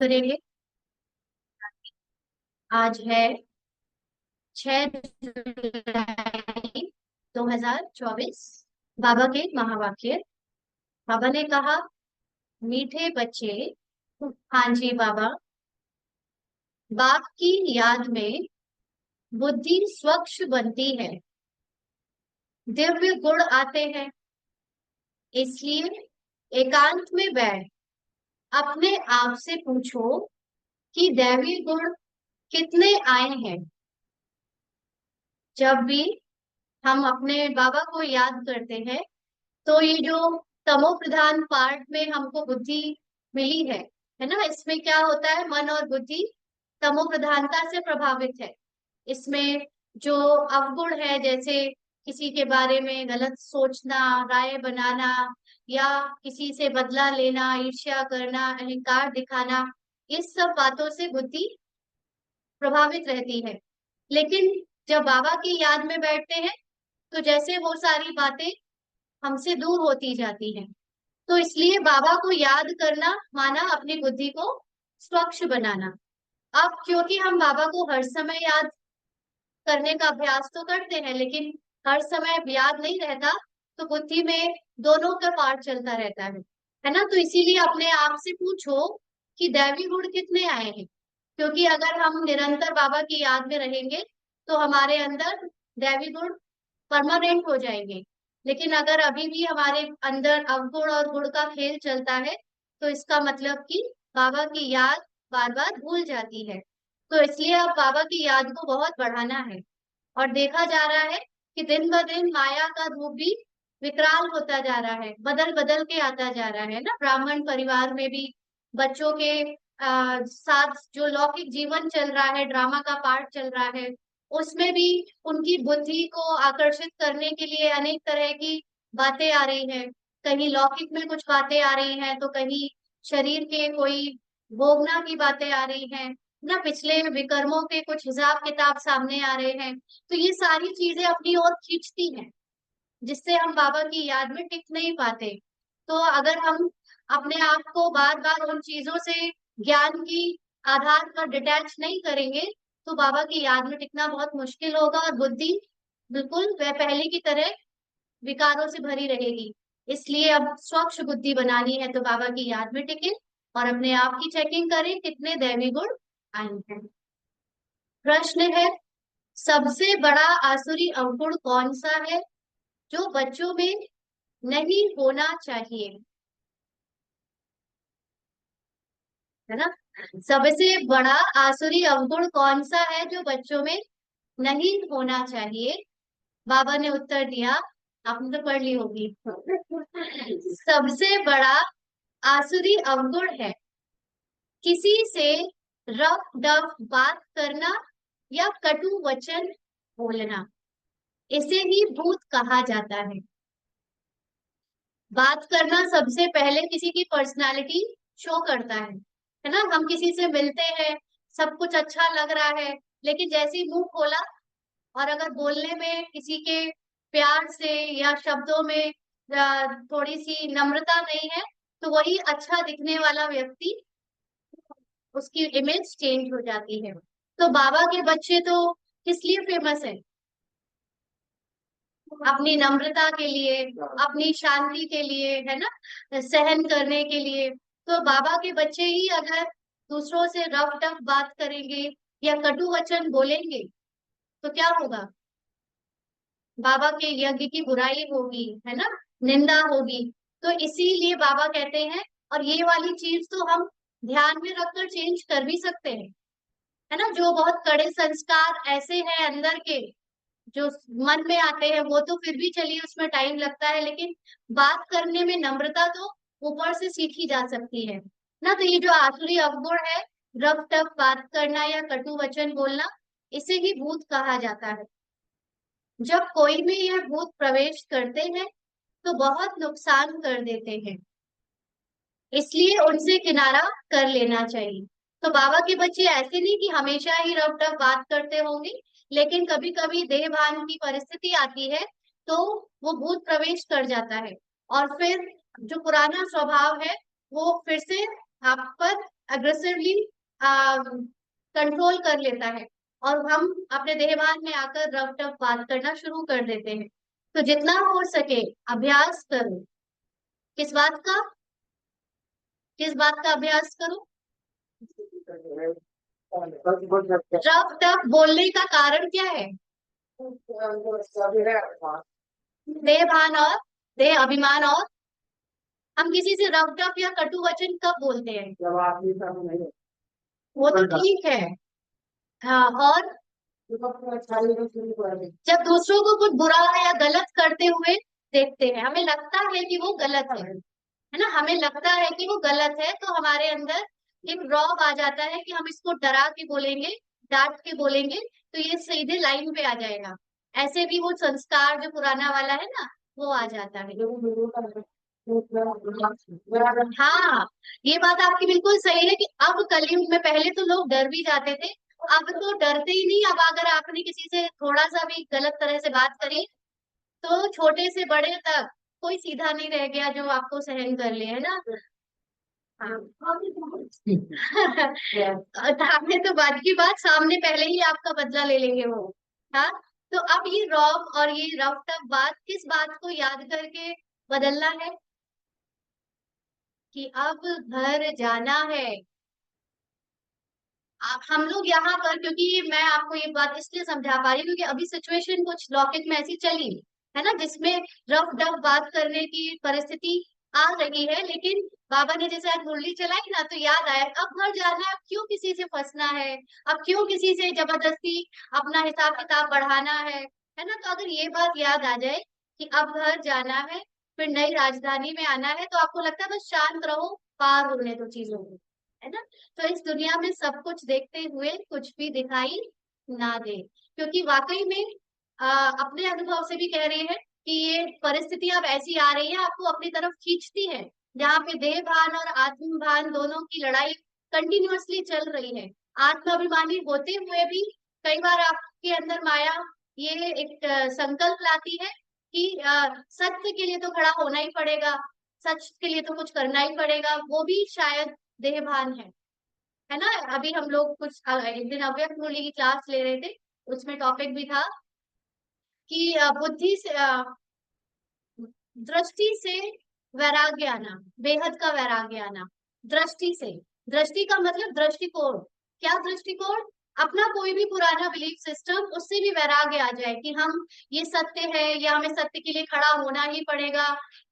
करेंगे। आज है 6 जुलाई 2024। बाबा के महावाक्य। बाबा ने कहा, मीठे बच्चे। हाँ जी बाबा। बाप की याद में बुद्धि स्वच्छ बनती है, दिव्य गुण आते हैं। इसलिए एकांत में बैठ अपने आप से पूछो कि दैवी गुण कितने आए हैं। जब भी हम अपने बाबा को याद करते हैं तो ये जो तमो प्रधान पार्ट में हमको बुद्धि मिली है ना, इसमें क्या होता है, मन और बुद्धि तमो प्रधानता से प्रभावित है। इसमें जो अवगुण है, जैसे किसी के बारे में गलत सोचना, राय बनाना, या किसी से बदला लेना, ईर्ष्या करना, अहंकार दिखाना, इस सब बातों से बुद्धि प्रभावित रहती है। लेकिन जब बाबा की याद में बैठते हैं तो जैसे वो सारी बातें हमसे दूर होती जाती हैं। तो इसलिए बाबा को याद करना माना अपनी बुद्धि को स्वच्छ बनाना। अब क्योंकि हम बाबा को हर समय याद करने का अभ्यास तो करते हैं, लेकिन हर समय याद नहीं रहता, तो बुद्धि में दोनों का पार्ट चलता रहता है ना। तो इसीलिए अपने आप से पूछो कि दैवी गुण कितने आए हैं। क्योंकि अगर हम निरंतर बाबा की याद में रहेंगे तो हमारे अंदर दैवी गुण परमानेंट हो जाएंगे। लेकिन अगर अभी भी हमारे अंदर अवगुण और गुण का खेल चलता है तो इसका मतलब कि बाबा की याद बार बार भूल जाती है। तो इसलिए अब बाबा की याद को बहुत बढ़ाना है। और देखा जा रहा है कि दिन ब दिन माया का रूप भी विकराल होता जा रहा है, बदल बदल के आता जा रहा है ना। ब्राह्मण परिवार में भी बच्चों के साथ जो लौकिक जीवन चल रहा है, ड्रामा का पार्ट चल रहा है, उसमें भी उनकी बुद्धि को आकर्षित करने के लिए अनेक तरह की बातें आ रही हैं। कहीं लौकिक में कुछ बातें आ रही हैं तो कहीं शरीर के कोई भोगना की बातें आ रही हैं ना, पिछले विकर्मों के कुछ हिसाब किताब सामने आ रहे हैं। तो ये सारी चीजें अपनी ओर खींचती हैं, जिससे हम बाबा की याद में टिक नहीं पाते। तो अगर हम अपने आप को बार बार उन चीजों से ज्ञान की आधार पर डिटैच नहीं करेंगे तो बाबा की याद में टिकना बहुत मुश्किल होगा और बुद्धि बिल्कुल वह पहले की तरह विकारों से भरी रहेगी। इसलिए अब स्वच्छ बुद्धि बनानी है तो बाबा की याद में टिके और अपने आप की चेकिंग करें कितने दैवी गुण आए हैं। प्रश्न है, सबसे बड़ा आसुरी अवगुण कौन सा है जो बच्चों में नहीं होना चाहिए, है ना। सबसे बड़ा आसुरी अवगुण कौन सा है जो बच्चों में नहीं होना चाहिए। बाबा ने उत्तर दिया, आपने तो पढ़ ली होगी। सबसे बड़ा आसुरी अवगुण है किसी से रफ डफ बात करना या कटु वचन बोलना। इसे ही भूत कहा जाता है। बात करना सबसे पहले किसी की पर्सनालिटी शो करता है ना। हम किसी से मिलते हैं, सब कुछ अच्छा लग रहा है, लेकिन जैसे ही मुंह खोला और अगर बोलने में किसी के प्यार से या शब्दों में थोड़ी सी नम्रता नहीं है तो वही अच्छा दिखने वाला व्यक्ति, उसकी इमेज चेंज हो जाती है। तो बाबा के बच्चे तो किस लिए फेमस है? अपनी नम्रता के लिए, अपनी शांति के लिए, है ना, सहन करने के लिए। तो बाबा के बच्चे ही अगर दूसरों से रफ टफ बात करेंगे या कटु वचन बोलेंगे तो क्या होगा? बाबा के यज्ञ की बुराई होगी, है ना, निंदा होगी। तो इसीलिए बाबा कहते हैं, और ये वाली चीज तो हम ध्यान में रखकर चेंज कर भी सकते हैं, है ना। जो बहुत कड़े संस्कार ऐसे हैं अंदर के जो मन में आते हैं वो तो फिर भी चलिए उसमें टाइम लगता है, लेकिन बात करने में नम्रता तो ऊपर से सीखी जा सकती है ना। तो ये जो आसुरी अवगुण है, रफ टफ बात करना या कटु वचन बोलना, इसे ही भूत कहा जाता है। जब कोई भी यह भूत प्रवेश करते हैं तो बहुत नुकसान कर देते हैं, इसलिए उनसे किनारा कर लेना चाहिए। तो बाबा के बच्चे ऐसे नहीं कि हमेशा ही रफ टफ बात करते होंगे, लेकिन कभी कभी देह भान की परिस्थिति आती है तो वो भूत प्रवेश कर जाता है और फिर जो पुराना स्वभाव है वो फिर से आप पर अग्रेसिवली कंट्रोल कर लेता है, और हम अपने देहभान में आकर रफ टफ बात करना शुरू कर देते हैं। तो जितना हो सके अभ्यास करो। किस बात का? किस बात का अभ्यास करो? रफ टफ बोलने का कारण क्या है? देहभान और देह अभिमान। और हम किसी से रफ टफ या कटु वचन कब बोलते हैं? वो तो ठीक है। हाँ, और जब दूसरों को कुछ बुरा या गलत करते हुए देखते हैं, हमें लगता है कि वो गलत है ना, हमें लगता है कि वो गलत है, तो हमारे अंदर एक रौब आ जाता है कि हम इसको डरा के बोलेंगे, डांट के बोलेंगे, तो ये सीधे लाइन पे आ जाएगा। ऐसे भी वो संस्कार जो पुराना वाला है ना, वो आ जाता है। हाँ, ये बात आपकी बिल्कुल सही है कि अब कलयुग में, पहले तो लोग डर भी जाते थे, अब तो डरते ही नहीं। अब अगर आपने किसी से थोड़ा सा भी गलत तरह से बात करी, तो छोटे से बड़े तक कोई सीधा नहीं रह गया जो आपको सहन कर ले, है ना। हाँ। आपने तो बात की बात, सामने पहले ही आपका बदला ले लेंगे वो। हाँ। तो अब ये रॉब और ये रफ टफ बात, किस बात को याद करके बदलना है? कि अब घर जाना है। हम लोग यहाँ पर, क्योंकि मैं आपको ये बात इसलिए समझा पा रही हूँ क्योंकि अभी सिचुएशन कुछ लौकिक में ऐसी चली है ना, जिसमें रफ डफ बात करने की परिस्थिति आ रही है। लेकिन बाबा ने जैसे आज मुरली चलाई ना, तो याद आया अब घर जाना है, अब क्यों किसी से फंसना है, अब क्यों किसी से जबरदस्ती अपना हिसाब किताब बढ़ाना है ना। तो अगर ये बात याद आ जाए कि अब घर जाना है, फिर नई राजधानी में आना है, तो आपको लगता है बस शांत रहो, पार होने दो चीजों को, है ना। तो इस दुनिया में सब कुछ देखते हुए कुछ भी दिखाई ना दे, क्योंकि वाकई में अपने अनुभव से भी कह रहे हैं कि ये परिस्थिति अब ऐसी आ रही है, आपको अपनी तरफ खींचती है, जहाँ पे देह भान और आत्म भान दोनों की लड़ाई कंटिन्यूअसली चल रही है। आत्माभिमानी होते हुए भी कई बार आपके अंदर माया ये एक संकल्प लाती है कि सत्य के लिए तो खड़ा होना ही पड़ेगा, सच के लिए तो कुछ करना ही पड़ेगा, वो भी शायद देहभान है ना। अभी हम लोग कुछ एक दिन अव्यक्त मूल्य की क्लास ले रहे थे, उसमें टॉपिक भी था कि बुद्धि से दृष्टि से वैराग्य आना, बेहद का वैराग्य आना। दृष्टि से, दृष्टि का मतलब दृष्टिकोण। क्या दृष्टिकोण? अपना कोई भी पुराना बिलीफ सिस्टम, उससे भी वैराग्य आ जाए कि हम ये सत्य है या हमें सत्य के लिए खड़ा होना ही पड़ेगा,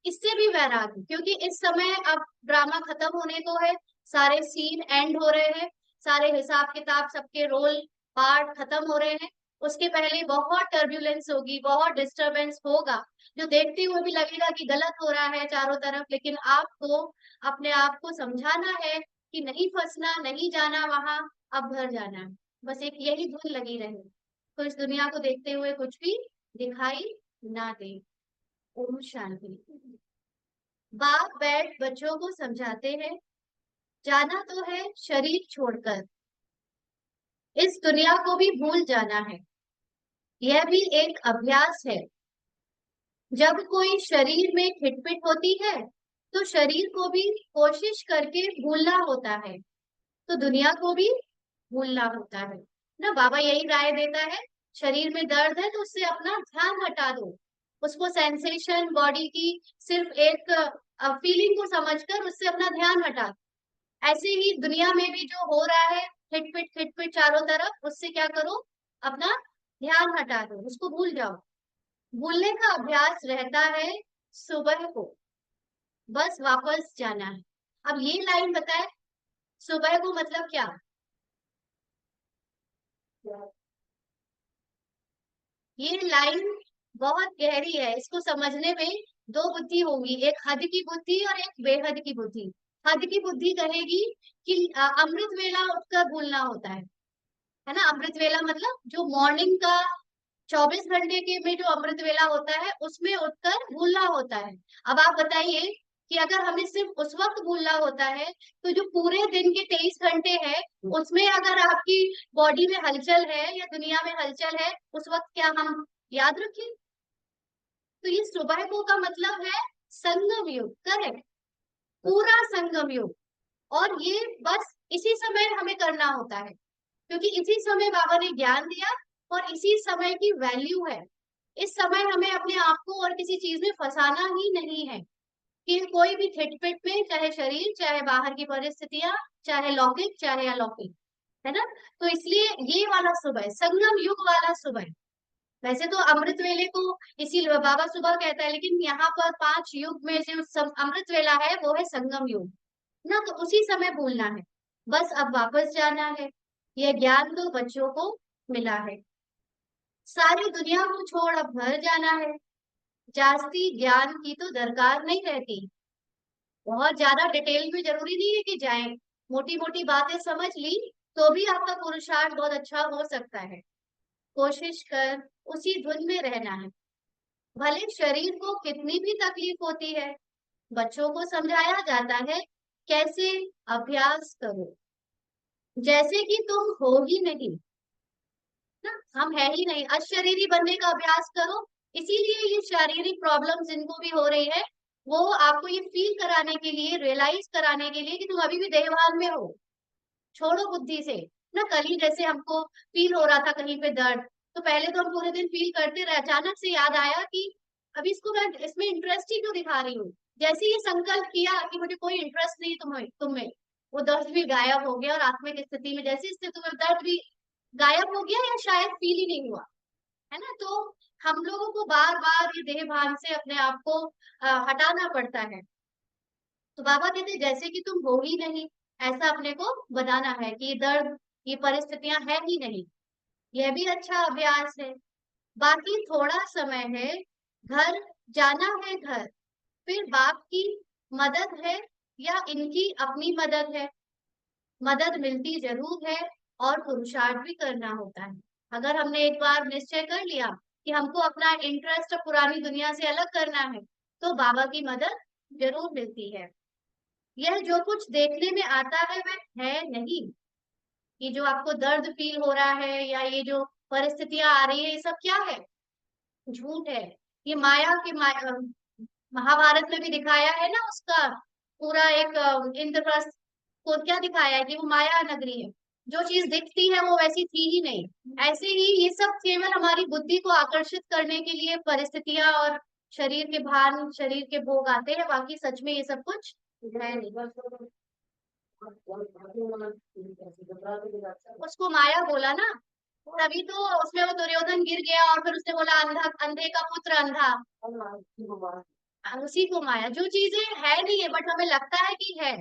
इससे भी वैराग्य। क्योंकि इस समय अब ड्रामा खत्म होने को है, सारे सीन एंड हो रहे हैं, सारे हिसाब किताब सबके रोल पार्ट खत्म हो रहे हैं। उसके पहले बहुत टर्ब्यूलेंस होगी, बहुत डिस्टरबेंस होगा, जो देखते हुए भी लगेगा कि गलत हो रहा है चारों तरफ, लेकिन आपको अपने आप को समझाना है कि नहीं फंसना, नहीं जाना वहां, अब घर जाना है। बस एक यही धुन लगी रहे, तो इस दुनिया को देखते हुए कुछ भी दिखाई ना दे। ओम शांति। बाप बैठ बच्चों को समझाते हैं, जाना तो है शरीर छोड़कर, इस दुनिया को भी भूल जाना है, यह भी एक अभ्यास है। जब कोई शरीर में खिटपिट होती है, तो शरीर को भी कोशिश करके भूलना होता है, तो दुनिया को भी भूलना होता है ना। बाबा यही राय देता है, शरीर में दर्द है तो उससे अपना ध्यान हटा दो, उसको सेंसेशन बॉडी की सिर्फ एक फीलिंग को समझकर उससे अपना ध्यान हटा दो। ऐसे ही दुनिया में भी जो हो रहा है, खिटपिट चारों तरफ, उससे क्या करो, अपना ध्यान हटा दो, उसको भूल जाओ। भूलने का अभ्यास रहता है सुबह को, बस वापस जाना है। अब ये लाइन बताए, सुबह को मतलब क्या? ये लाइन बहुत गहरी है, इसको समझने में दो बुद्धि होगी, एक हद की बुद्धि और एक बेहद की बुद्धि। हद की बुद्धि कहेगी कि अमृत वेला उठकर भूलना होता है ना। अमृत वेला मतलब जो मॉर्निंग का 24 घंटे के में जो अमृत वेला होता है, उसमें उठकर भूलना होता है। अब आप बताइए कि अगर हमें सिर्फ उस वक्त भूलना होता है, तो जो पूरे दिन के 23 घंटे हैं, उसमें अगर आपकी बॉडी में हलचल है या दुनिया में हलचल है, उस वक्त क्या हम याद रखें? तो ये सुबह को का मतलब है संगम युग, करेक्ट, पूरा संगम युग। और ये बस इसी समय हमें करना होता है, क्योंकि इसी समय बाबा ने ज्ञान दिया और इसी समय की वैल्यू है। इस समय हमें अपने आप को और किसी चीज में फंसाना ही नहीं है, कि कोई भी खिटपिट में, चाहे शरीर, चाहे बाहर की परिस्थितियां, चाहे लौकिक चाहे अलौकिक, है ना। तो इसलिए ये वाला सुबह, संगम युग वाला सुबह, वैसे तो अमृत वेले को इसी बाबा सुबह कहता है, लेकिन यहाँ पर 5 युग में जो अमृत वेला है वो है संगम युग ना। तो उसी समय भूलना है, बस अब वापस जाना है। यह ज्ञान तो बच्चों को मिला है, सारी दुनिया को छोड़ अब घर जाना है। जास्ती ज्ञान की तो दरकार नहीं रहती, बहुत ज्यादा डिटेल में जरूरी नहीं है कि जाएं, मोटी मोटी बातें समझ ली तो भी आपका पुरुषार्थ बहुत अच्छा हो सकता है। कोशिश कर उसी धुन में रहना है, भले शरीर को कितनी भी तकलीफ होती है। बच्चों को समझाया जाता है कैसे अभ्यास करो, जैसे कि तुम हो ही नहीं ना, हम है ही नहीं, अशरीरी बनने का अभ्यास करो। इसीलिए ये शारीरिक प्रॉब्लम जिनको भी हो रही है, वो आपको ये फील कराने के लिए, रियलाइज कराने के लिए कि तुम अभी भी देहभान में हो। छोड़ो बुद्धि से ना। कल ही जैसे हमको फील हो रहा था कहीं पे दर्द, तो पहले तो हम पूरे दिन फील करते रहे, अचानक से याद आया कि अभी इसको मैं इसमें इंटरेस्ट ही क्यों दिखा रही हूँ। जैसे ये संकल्प किया कि मुझे कोई इंटरेस्ट नहीं तुम्हें, वो दर्द भी गायब हो गया, और आत्मिक स्थिति में जैसी स्थिति में दर्द भी गायब हो गया, या शायद फील ही नहीं हुआ, है ना। तो हम लोगों को बार बार ये देह भान से अपने आप को हटाना पड़ता है। तो बाबा कहते हैं जैसे कि तुम हो ही नहीं, ऐसा अपने को बनाना है कि ये दर्द, ये परिस्थितियां है ही नहीं। यह भी अच्छा अभ्यास है। बाकी थोड़ा समय है, घर जाना है घर, फिर बाप की मदद है या इनकी अपनी मदद है, मदद मिलती जरूर है, और पुरुषार्थ भी करना होता है। अगर हमने एक बार निश्चय कर लिया कि हमको अपना इंटरेस्ट पुरानी दुनिया से अलग करना है, तो बाबा की मदद जरूर मिलती है। यह जो कुछ देखने में आता है वह है नहीं। ये जो आपको दर्द फील हो रहा है या ये जो परिस्थितियां आ रही है, ये सब क्या है? झूठ है। ये माया की महाभारत में भी दिखाया है ना, उसका पूरा एक इंद्रप्रस्थ को क्या दिखाया है कि वो माया नगरी है। जो चीज दिखती है वो वैसी थी ही नहीं। ऐसे ही ये सब केवल हमारी बुद्धि को आकर्षित करने के लिए परिस्थितियां और शरीर के भान, शरीर के भोग आते हैं, बाकी सच में ये सब कुछ है नहीं। उसको माया बोला ना, तभी तो उसमें वो दुर्योधन गिर गया और फिर उसने बोला अंधा, अंधे का पुत्र अंधा, उसी को माया। जो चीजें है नहीं है बट हमें लगता है कि है,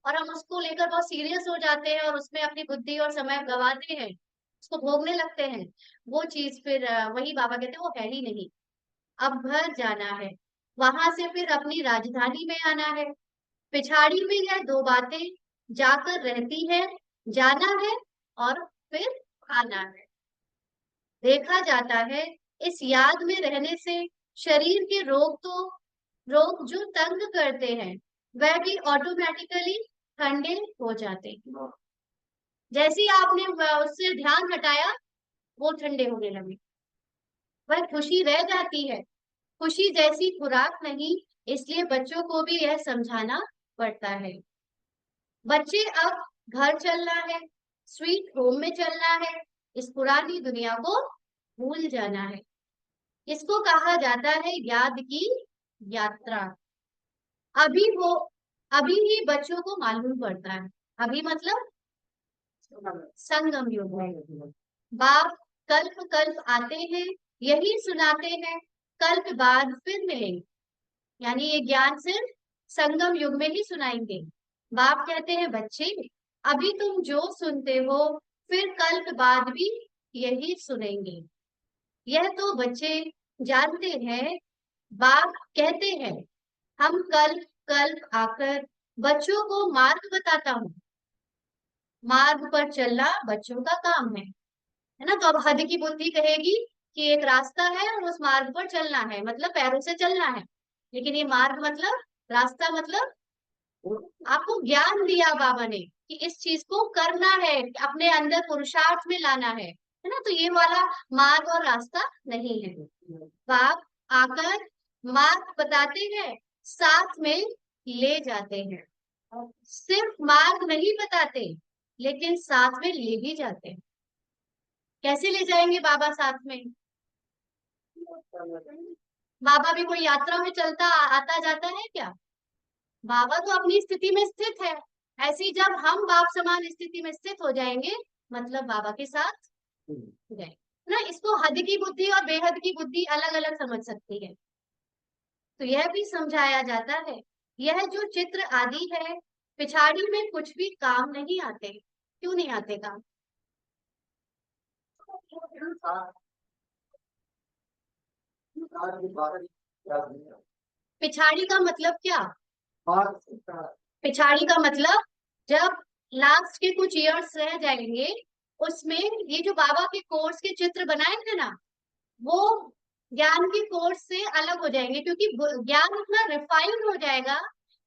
और हम उसको लेकर बहुत सीरियस हो जाते हैं और उसमें अपनी बुद्धि और समय गवाते हैं, उसको भोगने लगते हैं, वो चीज फिर वही बाबा कहते हैं वो है ही नहीं। अब घर जाना है, वहां से फिर अपनी राजधानी में आना है। पिछाड़ी में यह दो बातें जाकर रहती है, जाना है और फिर आना है। देखा जाता है इस याद में रहने से शरीर के रोग जो तंग करते हैं वह भी ऑटोमेटिकली ठंडे हो जाते हैं। जैसे ही आपने उससे ध्यान हटाया, वो ठंडे होने लगे, वह खुशी रह जाती है। खुशी जैसी खुराक नहीं, इसलिए बच्चों को भी यह समझाना पड़ता है। बच्चे अब घर चलना है, स्वीट होम में चलना है, इस पुरानी दुनिया को भूल जाना है। इसको कहा जाता है याद की यात्रा। अभी वो अभी ही बच्चों को मालूम पड़ता है। अभी मतलब संगम युग में बाप कल्प कल्प आते हैं, यही सुनाते हैं, कल्प बाद फिर मिलेंगे। यानी ये ज्ञान सिर्फ संगम युग में ही सुनाएंगे। बाप कहते हैं बच्चे, अभी तुम जो सुनते हो फिर कल्प बाद भी यही सुनेंगे। यह तो बच्चे जानते हैं। बाप कहते हैं हम कल्प कल्प आकर बच्चों को मार्ग बताता हूँ। मार्ग पर चलना बच्चों का काम है ना। तो अब हद की बुद्धि कहेगी कि एक रास्ता है और उस मार्ग पर चलना है, मतलब पैरों से चलना है। लेकिन ये मार्ग मतलब, रास्ता मतलब, आपको ज्ञान दिया बाबा ने कि इस चीज को करना है, अपने अंदर पुरुषार्थ में लाना है ना। तो ये वाला मार्ग और रास्ता नहीं है। बाप आकर मार्ग बताते हैं, साथ में ले जाते हैं। सिर्फ मार्ग नहीं बताते, लेकिन साथ में ले भी जाते हैं। कैसे ले जाएंगे बाबा साथ में? बाबा भी कोई यात्रा में चलता आता जाता है क्या? बाबा तो अपनी स्थिति में स्थित है। ऐसी जब हम बाप समान स्थिति में स्थित हो जाएंगे, मतलब बाबा के साथ गए ना। इसको हद की बुद्धि और बेहद की बुद्धि अलग अलग समझ सकती है। तो यह भी समझाया जाता है, यह जो चित्र आदि है पिछाड़ी में कुछ भी काम नहीं आते। क्यों नहीं आते काम? पिछाड़ी का मतलब क्या? पिछाड़ी का मतलब जब लास्ट के कुछ इयर्स रह जाएंगे, उसमें ये जो बाबा के कोर्स के चित्र बनाएंगे ना, वो ज्ञान के कोर्स से अलग हो जाएंगे, क्योंकि ज्ञान इतना रिफाइंड हो जाएगा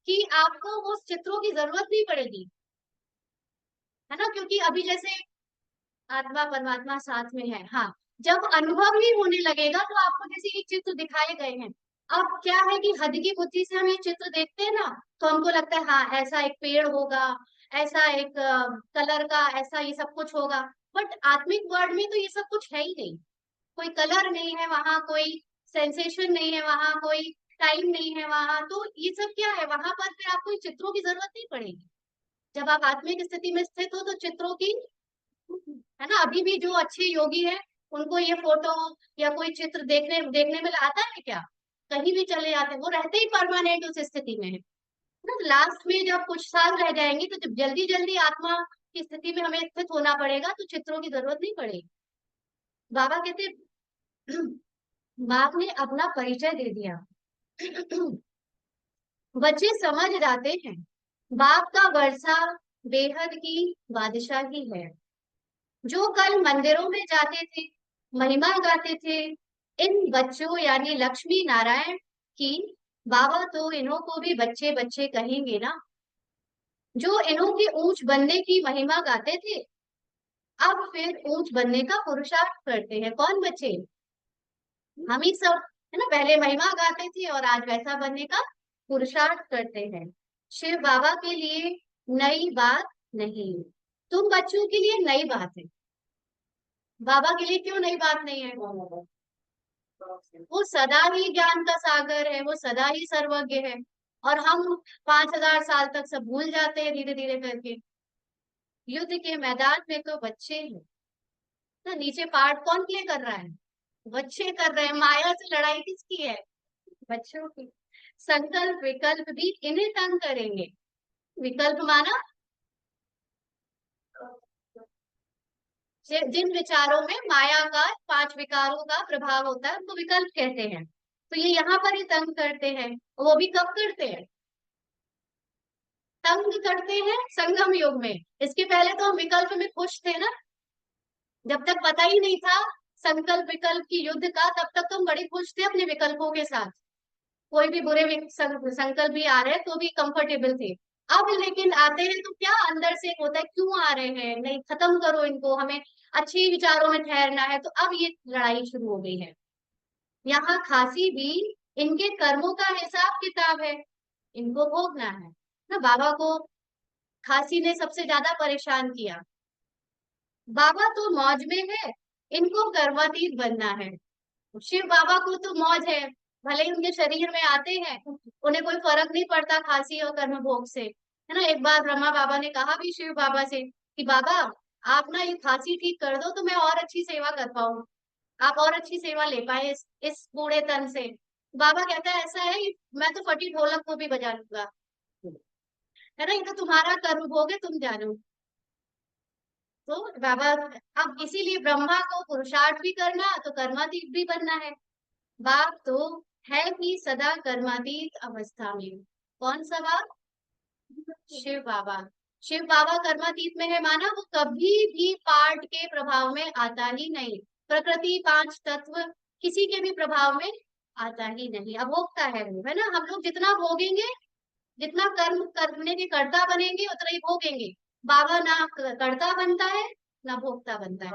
कि आपको वो चित्रों की जरूरत नहीं पड़ेगी, है ना। क्योंकि अभी जैसे आत्मा परमात्मा साथ में है, हाँ, जब अनुभव ही होने लगेगा तो आपको जैसे ये चित्र दिखाए गए हैं। अब क्या है कि हद की बुद्धि से हम ये चित्र देखते हैं ना, तो हमको लगता है हाँ ऐसा एक पेड़ होगा, ऐसा एक कलर का, ऐसा ये सब कुछ होगा। बट आत्मिक वर्ल्ड में तो ये सब कुछ है ही नहीं। कोई कलर नहीं है वहां, कोई सेंसेशन नहीं है वहां, कोई टाइम नहीं है वहां। तो ये सब क्या है वहां पर? फिर आपको इन चित्रों की जरूरत नहीं पड़ेगी। जब आप आत्मिक स्थिति में स्थित हो तो चित्रों की, है ना। अभी भी जो अच्छे योगी हैं, उनको ये फोटो या कोई चित्र देखने देखने में आता है क्या? कहीं भी चले जाते हैं, वो रहते ही परमानेंट उस स्थिति में है ना। लास्ट में जब कुछ साल रह जाएंगे, तो जब जल्दी जल्दी आत्मा की स्थिति में हमें स्थित होना पड़ेगा, तो चित्रों की जरूरत नहीं पड़ेगी। बाबा कहते बाप ने अपना परिचय दे दिया। बच्चे समझ जाते हैं, बाप का वर्षा बेहद की बादशाही है। जो कल मंदिरों में जाते थे, महिमा गाते थे, इन बच्चों यानी लक्ष्मी नारायण की, बाबा तो इन्हों को भी बच्चे बच्चे कहेंगे ना। जो इन्हों के ऊंच बनने की महिमा गाते थे, अब फिर ऊंच बनने का पुरुषार्थ करते हैं। कौन बच्चे? हम ही सब, है ना। पहले महिमा गाते थे और आज वैसा बनने का पुरुषार्थ करते हैं। शिव बाबा के लिए नई बात नहीं, तुम बच्चों के लिए नई बात है। बाबा के लिए क्यों नई बात नहीं है? वो सदा ही ज्ञान का सागर है, वो सदा ही सर्वज्ञ है। और हम 5,000 साल तक सब भूल जाते हैं धीरे धीरे करके। युद्ध के मैदान में तो बच्चे हैं ना। नीचे पार्ट कौन प्ले कर रहा है? बच्चे कर रहे हैं। माया से लड़ाई किसकी है? बच्चों की। संकल्प विकल्प भी इन्हें तंग करेंगे। विकल्प माना जिन विचारों में माया का 5 विकारों का प्रभाव होता है, उनको विकल्प कहते हैं। तो ये यहाँ पर ही तंग करते हैं। वो भी कब करते हैं? तंग करते हैं संगम युग में। इसके पहले तो हम विकल्प में खुश थे ना। जब तक पता ही नहीं था संकल्प विकल्प की युद्ध का, तब तक तो हम बड़े खुश थे अपने विकल्पों के साथ। कोई भी बुरे संकल्प भी आ रहे हैं तो भी कंफर्टेबल थे। अब लेकिन आते हैं तो क्या अंदर से होता है, क्यों आ रहे हैं, नहीं खत्म करो इनको, हमें अच्छे विचारों में ठहरना है। तो अब ये लड़ाई शुरू हो गई है। यहाँ खांसी भी इनके कर्मों का हिसाब किताब है, इनको भोगना है ना। बाबा को खांसी ने सबसे ज्यादा परेशान किया। बाबा तो मौज में है, इनको कर्मातीत बनना है। शिव बाबा को तो मौज है, भले ही उनके शरीर में आते हैं, उन्हें कोई फर्क नहीं पड़ता खांसी और कर्म भोग से, है ना। एक बार ब्रह्मा बाबा ने कहा भी शिव बाबा से कि बाबा आप ना ये खांसी ठीक कर दो तो मैं और अच्छी सेवा कर पाऊँ, आप और अच्छी सेवा ले पाए इस बूढ़े तन से। बाबा कहता है ऐसा है, मैं तो फटी ढोलक को भी बजा लूंगा, है ना। ये तो तुम्हारा कर्म भोग है, तुम जानो। तो बाबा, अब इसीलिए ब्रह्मा को पुरुषार्थ भी करना तो कर्मातीत भी बनना है। बाप तो है ही सदा कर्मातीत अवस्था में। कौन सा बाप? शिव बाबा। शिव बाबा कर्मातीत में है, माना वो कभी भी पार्ट के प्रभाव में आता ही नहीं। प्रकृति 5 तत्व किसी के भी प्रभाव में आता ही नहीं। अब भोगता है वो, है ना। हम लोग जितना भोगेंगे, जितना कर्म करने के कर्ता बनेंगे, उतना ही भोगेंगे। बाबा ना कर्ता बनता है ना भोक्ता बनता है।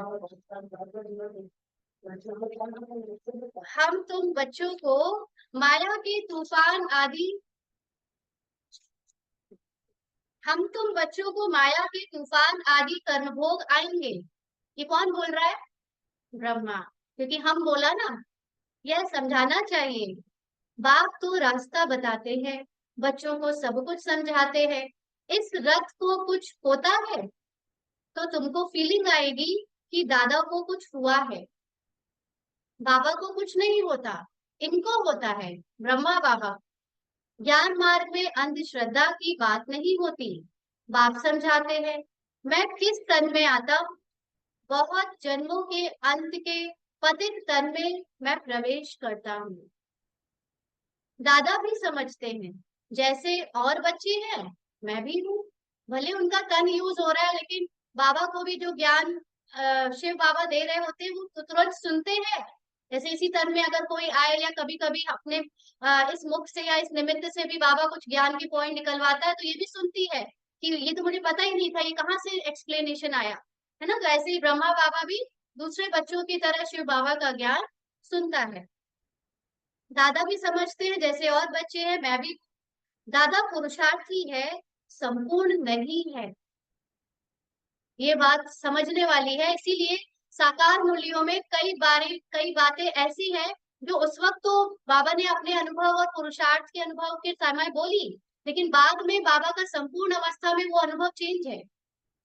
हम तुम बच्चों को माया के तूफान आदि हम तुम बच्चों को माया के तूफान आदि कर्मभोग आएंगे। ये कौन बोल रहा है? ब्रह्मा। क्योंकि हम बोला ना, यह समझाना चाहिए। बाप तो रास्ता बताते हैं, बच्चों को सब कुछ समझाते हैं। इस रथ को कुछ होता है तो तुमको फीलिंग आएगी कि दादा को कुछ हुआ है। बाबा को कुछ नहीं होता, इनको होता है। ब्रह्मा बाबा। ज्ञान मार्ग में अंधश्रद्धा की बात नहीं होती। बाप समझाते हैं। मैं किस तन में आता हूँ? बहुत जन्मों के अंत के पतित तन में मैं प्रवेश करता हूँ। दादा भी समझते हैं, जैसे और बच्चे हैं मैं भी हूँ। भले उनका तन यूज हो रहा है, लेकिन बाबा को भी जो ज्ञान शिव बाबा दे रहे होते हैं वो तो तुरंत सुनते हैं। जैसे इसी तन में अगर कोई आए या कभी कभी अपने इस मुख से या इस निमित्त से भी बाबा कुछ ज्ञान की पॉइंट निकलवाता है तो ये भी सुनती है कि ये तो मुझे पता ही नहीं था, ये कहाँ से एक्सप्लेनेशन आया। है ना? तो ऐसे ही ब्रह्मा बाबा भी दूसरे बच्चों की तरह शिव बाबा का ज्ञान सुनता है। दादा भी समझते हैं, जैसे और बच्चे हैं मैं भी। दादा पुरुषार्थी है, संपूर्ण नहीं है। ये बात समझने वाली है। इसीलिए साकार मूल्यों में कई बातें ऐसी हैं जो उस वक्त तो बाबा ने अपने अनुभव और पुरुषार्थ के अनुभव के समय बोली, लेकिन बाद में बाबा का संपूर्ण अवस्था में वो अनुभव चेंज है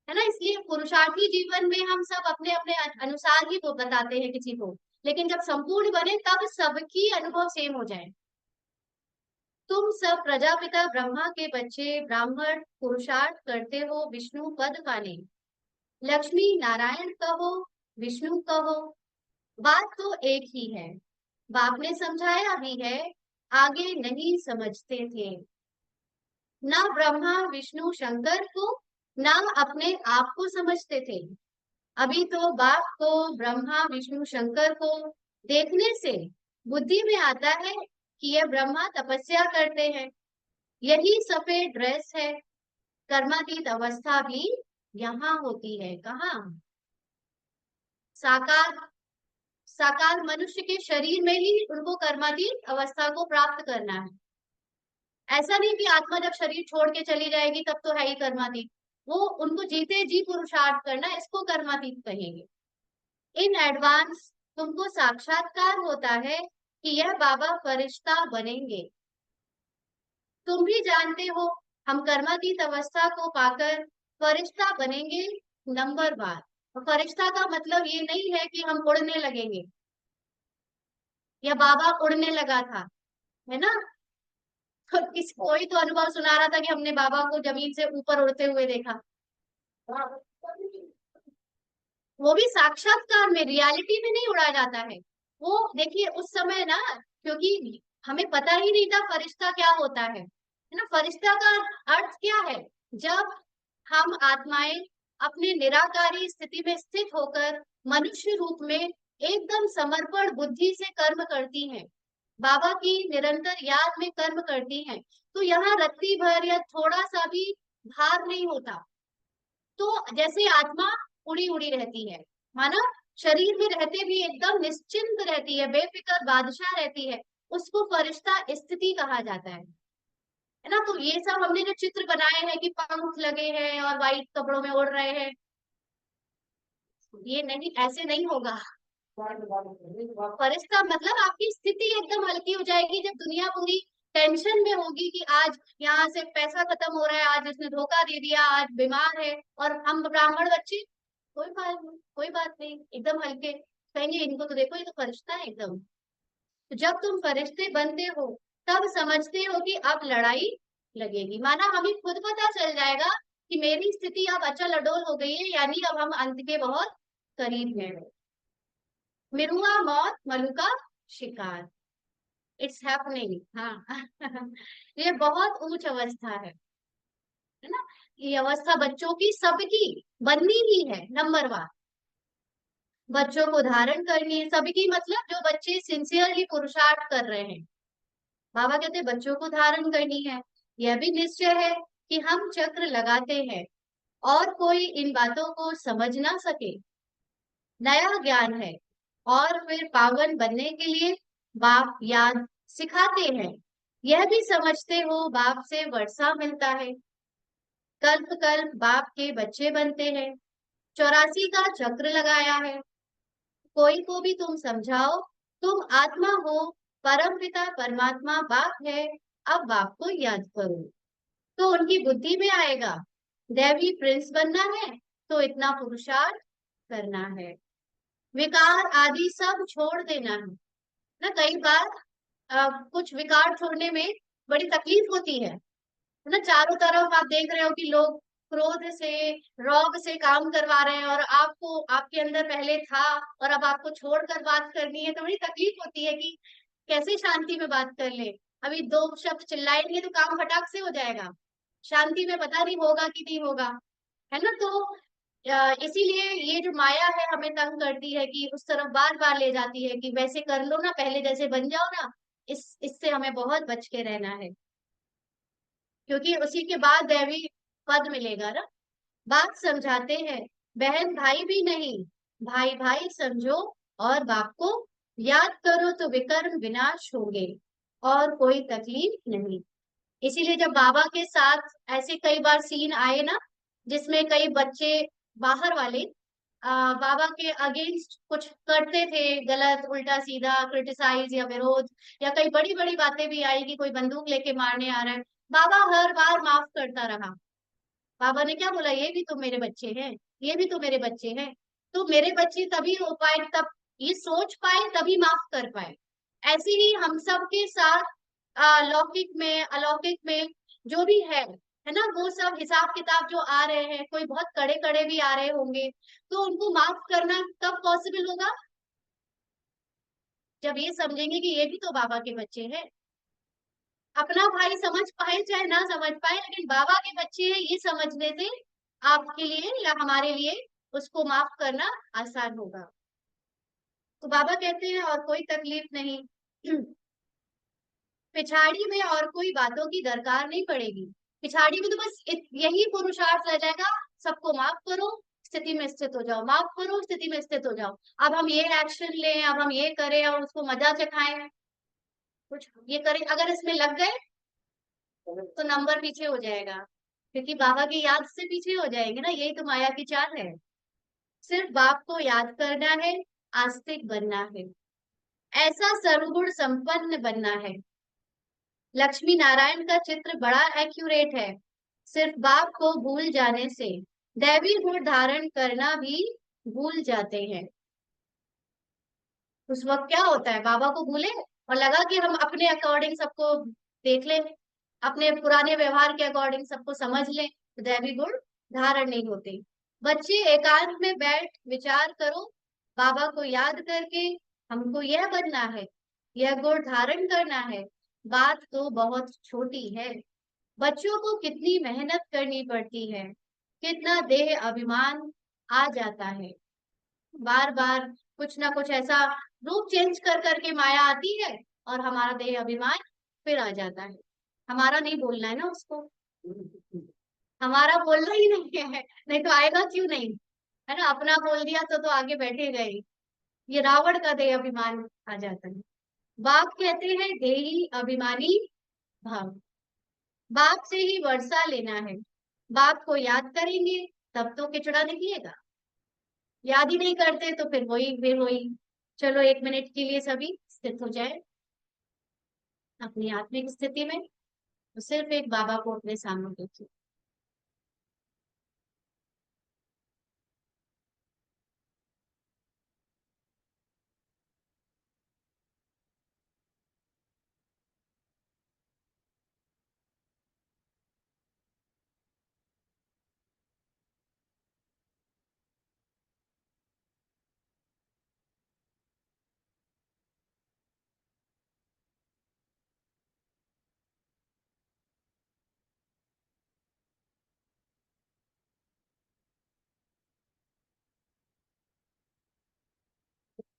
ना? इसलिए पुरुषार्थी जीवन में हम सब अपने अपने अनुसार ही वो बताते हैं किसी को, लेकिन जब संपूर्ण बने तब सबकी अनुभव सेम हो जाए। तुम सब प्रजापिता ब्रह्मा के बच्चे ब्राह्मण पुरुषार्थ करते हो विष्णु पद पाने। लक्ष्मी नारायण कहो, विष्णु कहो, बात तो एक ही है। बाप ने समझाया भी है, आगे नहीं समझते थे। ना ब्रह्मा विष्णु शंकर को, ना अपने आप को समझते थे। अभी तो बाप को ब्रह्मा विष्णु शंकर को देखने से बुद्धि में आता है कि यह ब्रह्मा तपस्या करते हैं। यही सफेद ड्रेस है। कर्मातीत अवस्था भी यहाँ होती है। कहाँ? साकार साकार मनुष्य के शरीर में ही उनको कर्मातीत अवस्था को प्राप्त करना है। ऐसा नहीं कि आत्मा जब शरीर छोड़ के चली जाएगी तब तो है ही कर्मातीत। वो उनको जीते जी पुरुषार्थ करना, इसको कर्मातीत कहेंगे। इन एडवांस तुमको साक्षात्कार होता है कि यह बाबा फरिश्ता बनेंगे। तुम भी जानते हो, हम कर्मातीत अवस्था को पाकर फरिश्ता बनेंगे नंबर बार। और फरिश्ता का मतलब ये नहीं है कि हम उड़ने लगेंगे या बाबा उड़ने लगा था, है ना? तो कोई तो अनुभव सुना रहा था कि हमने बाबा को जमीन से ऊपर उड़ते हुए देखा। वो भी साक्षात्कार में, रियलिटी में नहीं उड़ा जाता है। वो देखिए उस समय ना, क्योंकि हमें पता ही नहीं था फरिश्ता क्या होता है ना? फरिश्ता का अर्थ क्या है? जब हम आत्माएं अपने निराकारी स्थिति में स्थित होकर मनुष्य रूप में एकदम समर्पण बुद्धि से कर्म करती हैं, बाबा की निरंतर याद में कर्म करती हैं, तो यहाँ रत्ती भर या थोड़ा सा भी भार नहीं होता। तो जैसे आत्मा उड़ी उड़ी रहती है, माना शरीर में रहते भी एकदम निश्चिंत रहती है, बेफिक्र बादशाह रहती है, उसको फरिश्ता स्थिति कहा जाता है ना? तो ये सब हमने जो चित्र बनाए हैं कि पंख लगे हैं और वाइट कपड़ों में उड़ रहे हैं, ये नहीं, ऐसे नहीं होगा। फरिश्ता मतलब आपकी स्थिति एकदम हल्की हो जाएगी जब दुनिया पूरी टेंशन में होगी कि आज यहाँ से पैसा खत्म हो रहा है, आज इसने धोखा दे दिया, आज बीमार है, और हम ब्राह्मण बच्चे कोई बात नहीं, कोई बात नहीं, एकदम हल्के कहेंगे इनको तो देखो, ये तो फरिश्ता है एकदम। तो जब तुम फरिश्ते बनते हो तब समझते हो कि अब लड़ाई लगेगी। माना हमें खुद पता चल जाएगा कि मेरी स्थिति अब अचल अडोल हो गई है, यानी अब हम अंत के बहुत करीब हैं। मिरुआ मौत मलुका शिकार, इट्स हैपनिंग। हाँ ये बहुत ऊंच अवस्था है ना? ये अवस्था बच्चों की सबकी बननी ही है नंबर वन। बच्चों को धारण करनी है सबकी, मतलब जो बच्चे सिंसियरली पुरुषार्थ कर रहे हैं। बाबा कहते हैं बच्चों को धारण करनी है। यह भी निश्चय है कि हम चक्र लगाते हैं और कोई इन बातों को समझ ना सके। नया ज्ञान है और फिर पावन बनने के लिए बाप याद सिखाते हैं। यह भी समझते हो बाप से वर्षा मिलता है। कल्प कल्प बाप के बच्चे बनते हैं। 84 का चक्र लगाया है। कोई को भी तुम समझाओ, तुम आत्मा हो, परम पिता परमात्मा बाप है, अब बाप को याद करो। तो उनकी बुद्धि में आएगा, देवी प्रिंस बनना है तो इतना पुरुषार्थ करना है, विकार आदि सब छोड़ देना है। ना कई बार कुछ विकार छोड़ने में बड़ी तकलीफ होती है ना। चारों तरफ आप देख रहे हो कि लोग क्रोध से, रौब से काम करवा रहे हैं, और आपको, आपके अंदर पहले था और अब आपको छोड़कर बात करनी है, तो बड़ी तकलीफ होती है कि कैसे शांति में बात कर ले। अभी दो शब्द चिल्लाएंगे तो काम फटाक से हो जाएगा, शांति में पता नहीं होगा कि नहीं होगा, है ना। तो इसीलिए ये जो माया है हमें तंग करती है कि उस तरफ बार बार ले जाती है कि वैसे कर लो ना, पहले जैसे बन जाओ ना। इससे हमें बहुत बच के रहना है, क्योंकि उसी के बाद दैवी पद मिलेगा ना। बात समझाते हैं, बहन भाई भी नहीं, भाई भाई समझो, और बाप को याद करो तो विकर्म विनाश होंगे और कोई तकलीफ नहीं। इसीलिए जब बाबा के साथ ऐसे कई बार सीन आए ना, जिसमें कई बच्चे बाहर वाले बाबा के अगेंस्ट कुछ करते थे, गलत उल्टा सीधा क्रिटिसाइज या विरोध, या कई बड़ी बड़ी बातें भी आई कि कोई बंदूक लेके मारने आ रहा है, बाबा हर बार माफ करता रहा। बाबा ने क्या बोला, ये भी तो मेरे बच्चे हैं, ये भी तो मेरे बच्चे हैं। तो मेरे बच्चे तभी हो पाए, तब ये सोच पाए, तभी माफ कर पाए। ऐसे ही हम सब के साथ लौकिक में अलौकिक में जो भी है ना, वो सब हिसाब किताब जो आ रहे हैं, कोई बहुत कड़े कड़े भी आ रहे होंगे, तो उनको माफ करना कब पॉसिबल होगा, जब ये समझेंगे कि ये भी तो बाबा के बच्चे हैं। अपना भाई समझ पाए चाहे ना समझ पाए, लेकिन बाबा के बच्चे हैं ये समझने से आपके लिए या हमारे लिए उसको माफ करना आसान होगा। तो बाबा कहते हैं और कोई तकलीफ नहीं, पिछाड़ी में और कोई बातों की दरकार नहीं पड़ेगी। पिछाड़ी में तो बस यही पुरुषार्थ रह जाएगा, सबको माफ करो, स्थिति में स्थित हो जाओ, माफ करो, स्थिति में स्थित हो जाओ। अब हम ये एक्शन लें, अब हम ये करें और उसको मजा चखाएं, कुछ ये करें, अगर इसमें लग गए तो नंबर पीछे हो जाएगा, क्योंकि बाबा की याद से पीछे हो जाएंगे ना। यही तो माया की चाल है। सिर्फ बाप को याद करना है, आस्तिक बनना है, ऐसा सर्वगुण संपन्न बनना है। लक्ष्मी नारायण का चित्र बड़ा एक्यूरेट है। सिर्फ बाप को भूल जाने से दैवी गुण धारण करना भी भूल जाते हैं। उस वक्त क्या होता है, बाबा को भूले और लगा कि हम अपने अकॉर्डिंग सबको देख लें, अपने पुराने व्यवहार के अकॉर्डिंग सबको समझ लें, तो दैवी गुण धारण नहीं होते। बच्चे एकांत में बैठ विचार करो, बाबा को याद करके हमको यह बनना है, यह गुण धारण करना है। बात तो बहुत छोटी है, बच्चों को कितनी मेहनत करनी पड़ती है, कितना देह अभिमान आ जाता है। बार बार कुछ ना कुछ ऐसा रूप चेंज कर करके माया आती है, और हमारा देह अभिमान फिर आ जाता है। हमारा नहीं बोलना है ना उसको, हमारा बोलना ही नहीं है, नहीं तो आएगा क्यों नहीं, है ना। अपना बोल दिया तो आगे बैठेगा ही। ये रावण का देह अभिमान आ जाता है। बाप कहते हैं देही अभिमानी भाव, बाप से ही वर्षा लेना है। बाप को याद करेंगे तब तो किचड़ा निकलेगा, याद ही नहीं करते तो फिर वही। चलो 1 मिनट के लिए सभी स्थित हो जाए अपनी आत्मिक स्थिति में, तो सिर्फ एक बाबा को अपने सामने देखिए।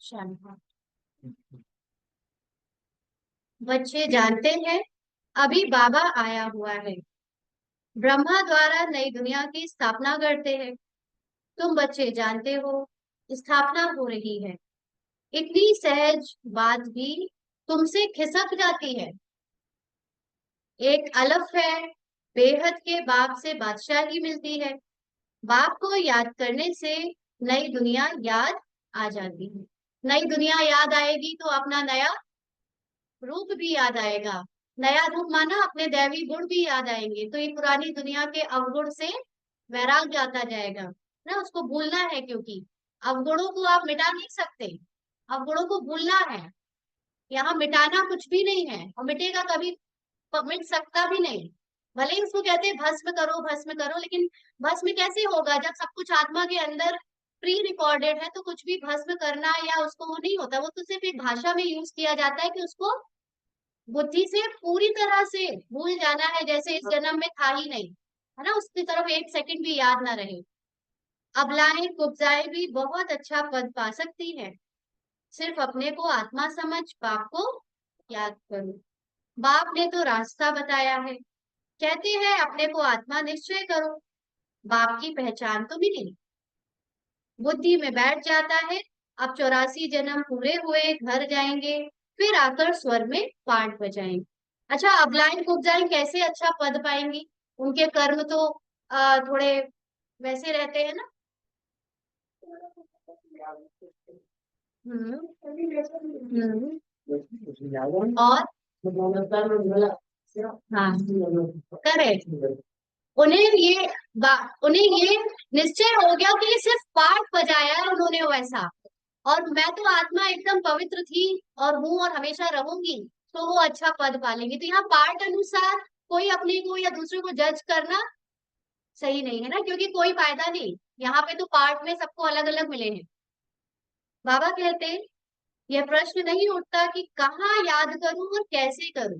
शांत। बच्चे जानते हैं अभी बाबा आया हुआ है, ब्रह्मा द्वारा नई दुनिया की स्थापना करते हैं। तुम बच्चे जानते हो स्थापना हो रही है, इतनी सहज बात भी तुमसे खिसक जाती है। एक अलफ है, बेहद के बाप से बादशाही मिलती है। बाप को याद करने से नई दुनिया याद आ जाती है। नई दुनिया याद आएगी तो अपना नया रूप भी याद आएगा। नया रूप माना अपने दैवी गुण भी याद आएंगे, तो ये पुरानी दुनिया के अवगुण से वैराग जाता जाएगा ना, उसको भूलना है, क्योंकि अवगुणों को आप मिटा नहीं सकते, अवगुणों को भूलना है। यहाँ मिटाना कुछ भी नहीं है, और मिटेगा कभी, मिट सकता भी नहीं। भले ही उसको कहते हैं भस्म करो, लेकिन भस्म कैसे होगा जब सब कुछ आत्मा के अंदर प्री रिकॉर्डेड है? तो कुछ भी भस्म करना या उसको वो नहीं होता, वो तो सिर्फ एक भाषा में यूज किया जाता है कि उसको बुद्धि से पूरी तरह से भूल जाना है, जैसे इस जन्म में था ही नहीं, है ना, उसकी तरफ एक सेकंड भी याद ना रहे। अबलाएं कुब्जाएं भी बहुत अच्छा पद पा सकती है। सिर्फ अपने को आत्मा समझ बाप को याद करो। बाप ने तो रास्ता बताया है, कहते हैं अपने को आत्मा निश्चय करो। बाप की पहचान तो मिली, बुद्धि में बैठ जाता है। अब 84 जन्म पूरे हुए, घर जाएंगे, फिर आकर स्वर में पाठ बजाएंगे। अच्छा, अबलाइन कुब्जाइन कैसे अच्छा पद पाएंगी? उनके कर्म तो थोड़े वैसे रहते हैं ना। हम्म। हम्म। और हाँ, करेक्ट। उन्हें ये निश्चय हो गया कि ये सिर्फ पाठ बजाया है उन्होंने वैसा, और मैं तो आत्मा एकदम पवित्र थी और हूँ और हमेशा रहूंगी, तो वो अच्छा पद पालेंगे। तो यहाँ पाठ अनुसार कोई अपने को या दूसरे को जज करना सही नहीं है ना, क्योंकि कोई फायदा नहीं। यहाँ पे तो पाठ में सबको अलग अलग मिले हैं। बाबा कहते हैं यह प्रश्न नहीं उठता कि कहाँ याद करूं और कैसे करूं,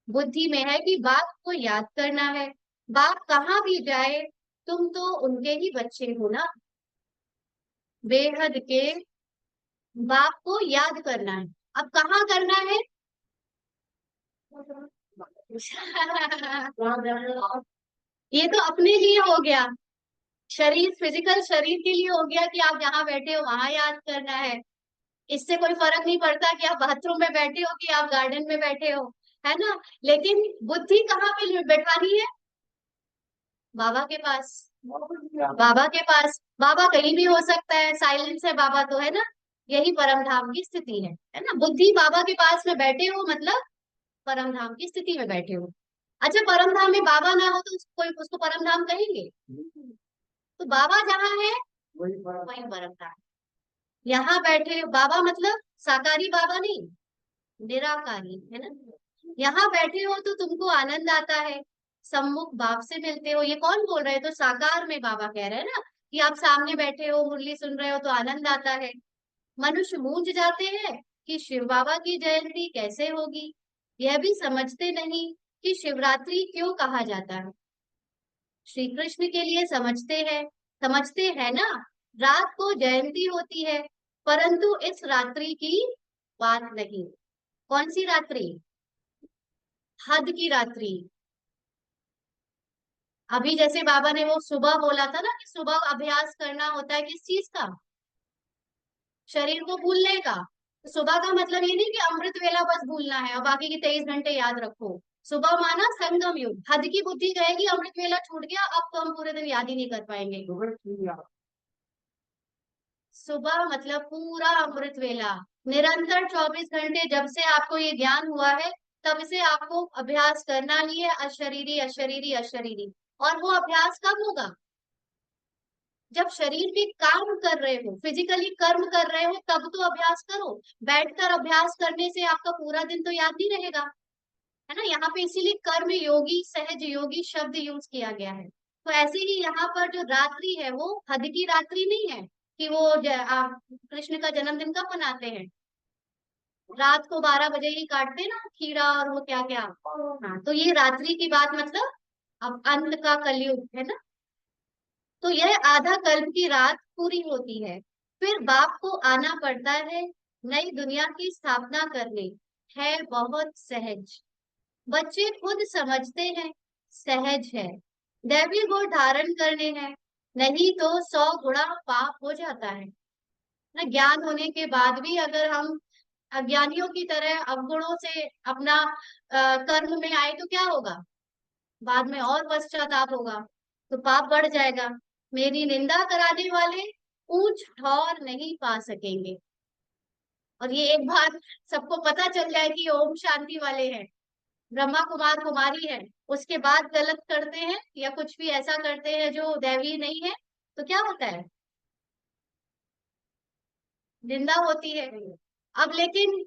बुद्धि में है कि बाप को याद करना है। बाप कहाँ भी जाए, तुम तो उनके ही बच्चे हो ना। बेहद के बाप को याद करना है। अब कहाँ करना है? ये तो अपने लिए हो गया, शरीर, फिजिकल शरीर के लिए हो गया कि आप जहाँ बैठे हो वहां याद करना है। इससे कोई फर्क नहीं पड़ता कि आप बाथरूम में बैठे हो कि आप गार्डन में बैठे हो, है ना। लेकिन बुद्धि कहाँ पे बैठानी है? बाबा के पास। बाबा के पास, बाबा कहीं भी हो सकता है, साइलेंस है बाबा तो, है ना। यही परम धाम की स्थिति है ना। बुद्धि बाबा के पास में बैठे हो मतलब परम धाम की स्थिति में बैठे हो। अच्छा, परम धाम में बाबा ना हो तो कोई उसको परम धाम कहेंगे? तो बाबा जहाँ है वही परम धाम। यहाँ बैठे हो, बाबा मतलब साकारी बाबा नहीं, निराकारी, है ना। यहाँ बैठे हो तो तुमको आनंद आता है, सम्मुख बाप से मिलते हो। ये कौन बोल रहे हैं? तो साकार में बाबा कह रहे हैं ना, कि आप सामने बैठे हो, मुरली सुन रहे हो तो आनंद आता है। मनुष्य मूंझ जाते हैं कि शिव बाबा की जयंती कैसे होगी, यह भी समझते नहीं कि शिवरात्रि क्यों कहा जाता है। श्री कृष्ण के लिए समझते हैं ना, रात को जयंती होती है, परंतु इस रात्रि की बात नहीं। कौन सी रात्रि? हद की रात्रि। अभी जैसे बाबा ने वो सुबह बोला था ना, कि सुबह अभ्यास करना होता है किस चीज का? शरीर को भूलने का। तो सुबह का मतलब ये नहीं कि अमृत वेला बस भूलना है और बाकी के 23 घंटे याद रखो। सुबह माना संगम युग। हद की बुद्धि कहेगी अमृत वेला छूट गया, अब तो हम पूरे दिन याद ही नहीं कर पाएंगे। सुबह मतलब पूरा अमृत वेला, निरंतर 24 घंटे, जब से आपको ये ज्ञान हुआ है तब से आपको अभ्यास करना ही है, अशरीरी अशरीरी अशरीरी। और वो अभ्यास कब होगा? जब शरीर भी काम कर रहे हो, फिजिकली कर्म कर रहे हो, तब तो अभ्यास करो। बैठकर अभ्यास करने से आपका पूरा दिन तो याद नहीं रहेगा, है ना। यहाँ पे इसीलिए कर्म योगी, सहज योगी शब्द यूज किया गया है। तो ऐसे ही यहाँ पर जो रात्रि है वो हद की रात्रि नहीं है, कि वो आप कृष्ण का जन्मदिन कब मनाते हैं? रात को 12 बजे ही काटते हैं ना खीरा और वो क्या क्या। हाँ, तो ये रात्रि की बात मतलब अब अंत का कलयुग है ना। तो यह आधा कल्प की रात पूरी होती है, फिर बाप को आना पड़ता है नई दुनिया की स्थापना करने। है बहुत सहज, बच्चे खुद समझते हैं, सहज है। दैवी गुण धारण करने हैं, नहीं तो 100 गुणा पाप हो जाता है ना। ज्ञान होने के बाद भी अगर हम अज्ञानियों की तरह अवगुणों से अपना कर्म में आए तो क्या होगा? बाद में और पश्चाताप होगा, तो पाप बढ़ जाएगा। मेरी निंदा कराने वाले ऊंच ठौर नहीं पा सकेंगे। और ये एक बार सबको पता चल जाए कि ये ओम शांति वाले हैं, ब्रह्मा कुमार कुमारी है, उसके बाद गलत करते हैं या कुछ भी ऐसा करते हैं जो दैवीय नहीं है, तो क्या होता है? निंदा होती है। अब लेकिन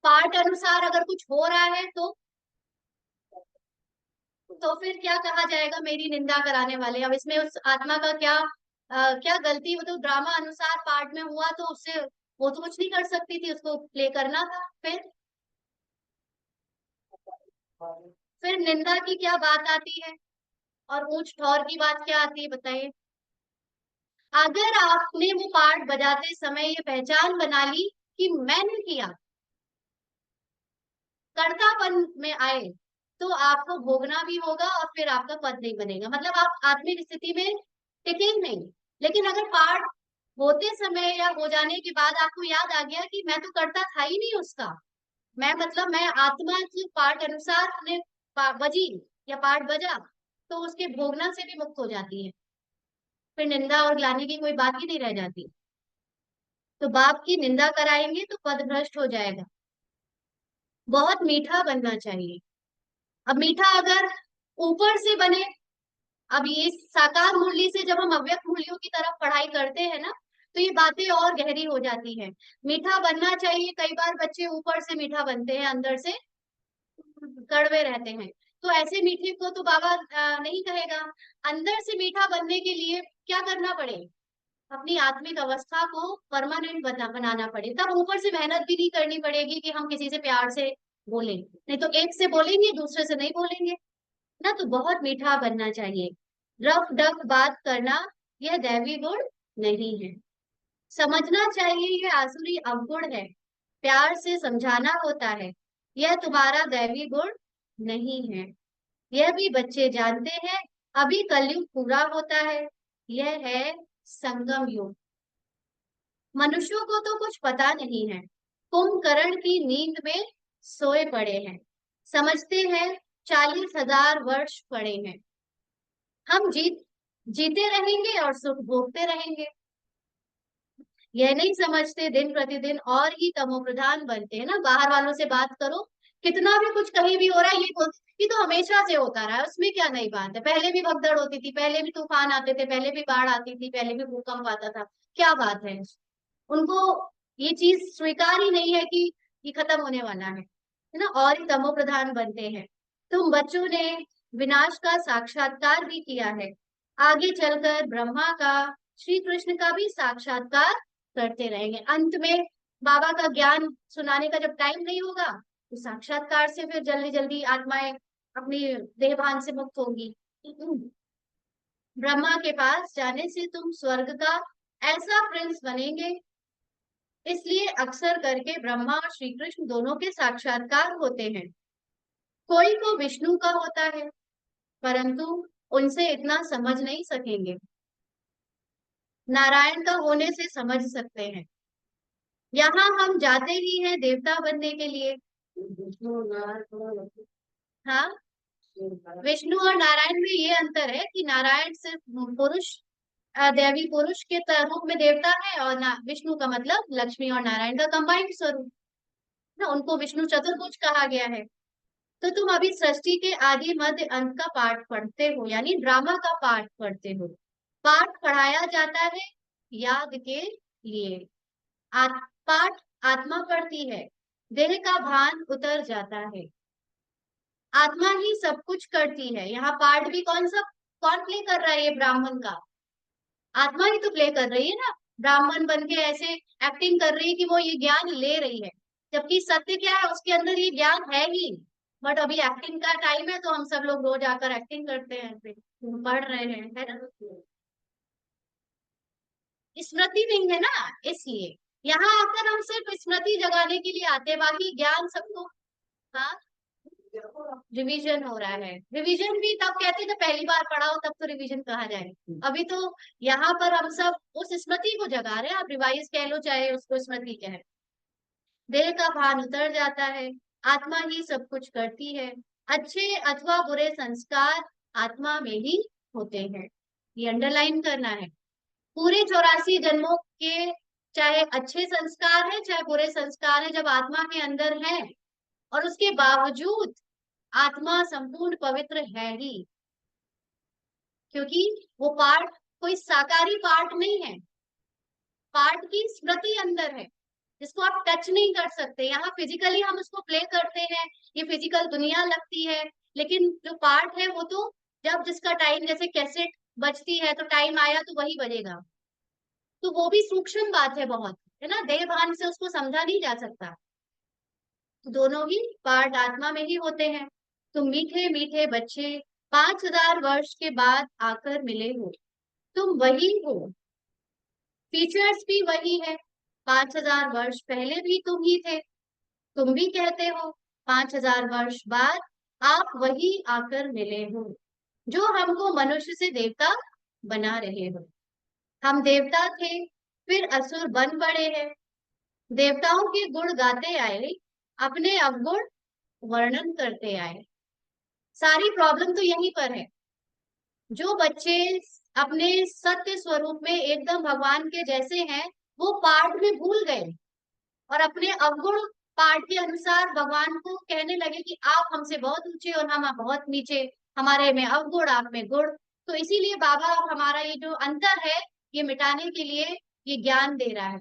पाठ अनुसार अगर कुछ हो रहा है तो फिर क्या कहा जाएगा? मेरी निंदा कराने वाले। अब इसमें उस आत्मा का क्या क्या गलती? वो तो ड्रामा अनुसार पार्ट में हुआ, तो उससे वो तो कुछ नहीं कर सकती थी, उसको प्ले करना था। फिर निंदा की क्या बात आती है और ऊंच ठौर की बात क्या आती है, बताइए। अगर आपने वो पार्ट बजाते समय ये पहचान बना ली कि मैंने किया, कर्तापन में आए, तो आपको भोगना भी होगा और फिर आपका पद नहीं बनेगा, मतलब आप आत्मिक स्थिति में टिके नहीं। लेकिन अगर पाठ होते समय या हो जाने के बाद आपको याद आ गया कि मैं तो करता था ही नहीं उसका, मैं मतलब मैं आत्मा की पाठ अनुसार ने बजी या पाठ बजा, तो उसके भोगना से भी मुक्त हो जाती है। फिर निंदा और ग्लानि की कोई बात ही नहीं रह जाती। तो बाप की निंदा कराएंगे तो पद भ्रष्ट हो जाएगा। बहुत मीठा बनना चाहिए। अब मीठा अगर ऊपर से बने, अब ये साकार मुरली से जब हम अव्यक्त मूल्यों की तरफ पढ़ाई करते हैं ना, तो ये बातें और गहरी हो जाती है। मीठा बनना चाहिए। कई बार बच्चे ऊपर से मीठा बनते हैं, अंदर से कड़वे रहते हैं। तो ऐसे मीठे को तो बाबा नहीं कहेगा। अंदर से मीठा बनने के लिए क्या करना पड़े? अपनी आत्मिक अवस्था को परमानेंट बनाना पड़े। तब ऊपर से मेहनत भी नहीं करनी पड़ेगी कि हम किसी से प्यार से बोलें, नहीं तो एक से बोलेंगे दूसरे से नहीं बोलेंगे ना। तो बहुत मीठा बनना चाहिए। रफ डफ बात करना यह दैवी गुण नहीं है। समझना चाहिए यह आसुरी अवगुण है। प्यार से समझाना होता है, यह तुम्हारा दैवी गुण नहीं है। यह भी बच्चे जानते हैं। अभी कलयुग पूरा होता है, यह है संगम युग। मनुष्यों को तो कुछ पता नहीं है, कुंभकर्ण की नींद में सोए पड़े हैं। समझते हैं 40,000 वर्ष पड़े हैं। हम जीते रहेंगे और सुख भोगते रहेंगे। यह नहीं समझते दिन प्रतिदिन और ही तमो प्रधान बनते हैं ना। बाहर वालों से बात करो, कितना भी कुछ कहीं भी हो रहा है, ये तो हमेशा से होता रहा है, उसमें क्या नई बात है? पहले भी भगदड़ होती थी, पहले भी तूफान आते थे, पहले भी बाढ़ आती थी, पहले भी भूकंप आता था। क्या बात है? उनको ये चीज स्वीकार ही नहीं है कि ये खत्म होने वाला है ना, और ही तमो प्रधान बनते हैं। तुम बच्चों ने विनाश का साक्षात्कार भी किया है। आगे चलकर ब्रह्मा का, श्री कृष्ण का भी साक्षात्कार करते रहेंगे। अंत में बाबा का ज्ञान सुनाने का जब टाइम नहीं होगा, तो साक्षात्कार से फिर जल्दी जल्दी आत्माएं अपनी देहभान से मुक्त होंगी। ब्रह्मा के पास जाने से तुम स्वर्ग का ऐसा प्रिंस बनेंगे। इसलिए अक्सर करके ब्रह्मा और श्री कृष्ण दोनों के साक्षात्कार होते हैं। कोई को विष्णु का होता है, परंतु उनसे इतना समझ नहीं सकेंगे। नारायण का होने से समझ सकते हैं। यहाँ हम जाते ही हैं देवता बनने के लिए। हाँ, विष्णु और नारायण में ये अंतर है कि नारायण सिर्फ पुरुष, दैवी पुरुष के रूप में देवता है, और विष्णु का मतलब लक्ष्मी और नारायण का कंबाइंड स्वरूप ना, उनको विष्णु चतुर्भुज कहा गया है। तो तुम अभी सृष्टि के आदि मध्य अंत का पाठ पढ़ते हो, यानी ड्रामा का पाठ पढ़ते हो। पाठ पढ़ाया जाता है याद के लिए। पाठ आत्मा पढ़ती है, देह का भान उतर जाता है। आत्मा ही सब कुछ करती है। यहाँ पार्ट भी कौन प्ले कर रहा है? ये ब्राह्मण का आत्मा ही तो प्ले कर रही है ना। ब्राह्मण बन के ऐसे एक्टिंग कर रही है कि वो ये ज्ञान ले रही है, जबकि सत्य क्या है? उसके अंदर ये ज्ञान है ही। बट अभी एक्टिंग का टाइम है, तो हम सब लोग रोज आकर एक्टिंग करते हैं, फिर पढ़ रहे हैं, है ना। स्मृति नहीं है ना, इसलिए यहाँ आकर हम सिर्फ स्मृति जगाने के लिए आते हैं, बाकी ज्ञान सबको। हाँ, रिवीजन हो रहा है। रिवीजन भी तब कहते थे पहली बार पढ़ाओ तब तो रिवीजन कहा जाए। अभी तो यहाँ पर हम सब उस स्मृति को जगा रहे हैं, आप रिवाइज कह लो चाहे उसको स्मृति कह। देह का भान उतर जाता है, आत्मा ही सब कुछ करती है। अच्छे अथवा बुरे संस्कार आत्मा में ही होते हैं, ये अंडरलाइन करना है। पूरे 84 जन्मों के चाहे अच्छे संस्कार है चाहे बुरे संस्कार है, जब आत्मा के अंदर है और उसके बावजूद आत्मा संपूर्ण पवित्र है ही, क्योंकि वो पार्ट कोई साकारी पार्ट नहीं है, पार्ट की स्मृति अंदर है जिसको आप टच नहीं कर सकते। यहाँ फिजिकली हम उसको प्ले करते हैं, ये फिजिकल दुनिया लगती है, लेकिन जो पार्ट है वो तो जब जिसका टाइम, जैसे कैसेट बजती है तो टाइम आया तो वही बजेगा, तो वो भी सूक्ष्म बात है बहुत, है ना, देह भान से उसको समझा नहीं जा सकता। तो दोनों ही पार्ट आत्मा में ही होते हैं। तुम मीठे मीठे बच्चे 5000 वर्ष के बाद आकर मिले हो, तुम वही हो, फीचर्स भी वही है। 5000 वर्ष पहले भी तुम ही थे, तुम भी कहते हो 5000 वर्ष बाद आप वही आकर मिले हो, जो हमको मनुष्य से देवता बना रहे हो। हम देवता थे, फिर असुर बन पड़े हैं, देवताओं के गुण गाते आए, अपने अवगुण वर्णन करते आए। सारी प्रॉब्लम तो यहीं पर है। जो बच्चे अपने सत्य स्वरूप में एकदम भगवान के जैसे हैं, वो पाठ में भूल गए और अपने अवगुण पाठ के अनुसार भगवान को कहने लगे कि आप हमसे बहुत ऊंचे और हम बहुत नीचे, हमारे में अवगुण आप में गुण। तो इसीलिए बाबा अब हमारा ये जो अंतर है ये मिटाने के लिए ये ज्ञान दे रहा है।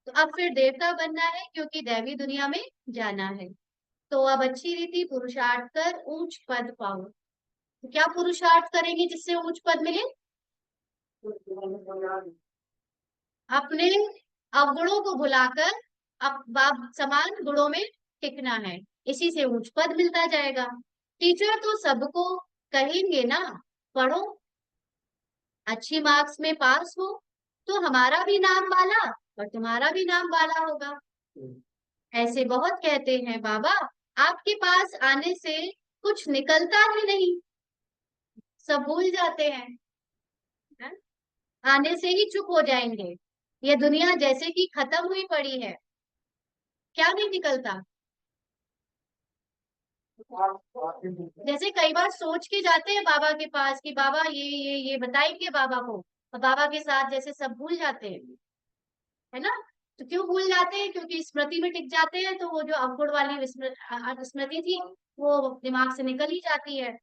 तो अब फिर देवता बनना है क्योंकि दैवी दुनिया में जाना है। तो अब अच्छी रीति पुरुषार्थ कर ऊंच पद पाओ। तो क्या पुरुषार्थ करेंगे जिससे ऊंच पद मिले? अपने अवगुणों को भुलाकर अब बाप समान गुणों में टिकना है, इसी से उच्च पद मिलता जाएगा। टीचर तो सबको कहेंगे ना, पढ़ो, अच्छी मार्क्स में पास हो तो हमारा भी नाम वाला और तुम्हारा भी नाम वाला होगा। ऐसे बहुत कहते हैं बाबा, आपके पास आने से कुछ निकलता ही नहीं, सब भूल जाते हैं, है? आने से ही चुप हो जाएंगे, ये दुनिया जैसे कि खत्म हुई पड़ी है, क्या नहीं निकलता। जैसे कई बार सोच के जाते हैं बाबा के पास कि बाबा ये बताएंगे बाबा को, और बाबा के साथ जैसे सब भूल जाते हैं, है ना। तो क्यों भूल जाते हैं? क्योंकि स्मृति में टिक जाते हैं, तो वो जो अवगुण वाली स्मृति थी वो दिमाग से निकल ही जाती है।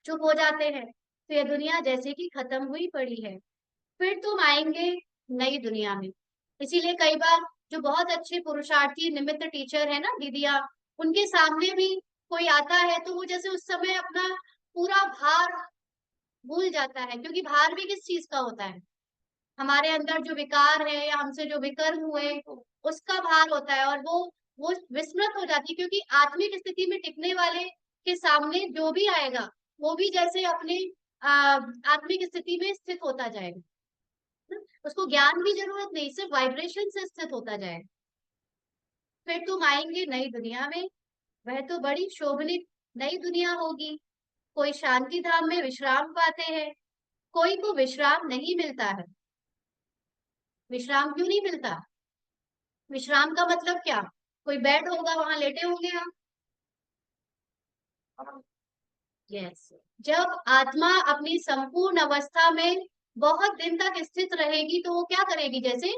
चुप हो जाते हैं, तो ये दुनिया जैसे कि खत्म हुई पड़ी है, फिर तुम आएंगे नई दुनिया में। इसीलिए कई बार जो बहुत अच्छे पुरुषार्थी निमित्त टीचर है ना दीदिया, उनके सामने भी कोई आता है तो वो जैसे उस समय अपना पूरा भार भूल जाता है, क्योंकि भार भी किस चीज का होता है, हमारे अंदर जो विकार है या हमसे जो विकर्म हुए उसका भार होता है, और वो विस्मृत हो जाती है, क्योंकि आत्मिक स्थिति में टिकने वाले के सामने जो भी आएगा वो भी जैसे अपने आत्मिक स्थिति में स्थित होता जाएगा। उसको ज्ञान की जरूरत नहीं, सिर्फ वाइब्रेशन से स्थित होता जाए। फिर तुम आएंगे नई दुनिया में, वह तो बड़ी शोभनित नई दुनिया होगी। कोई शांति धाम में विश्राम पाते हैं, कोई को विश्राम नहीं मिलता है। विश्राम क्यों नहीं मिलता? विश्राम का मतलब क्या? कोई बेड होगा वहां लेटे होंगे हम। यस, जब आत्मा अपनी संपूर्ण अवस्था में बहुत दिन तक स्थित रहेगी तो वो क्या करेगी? जैसे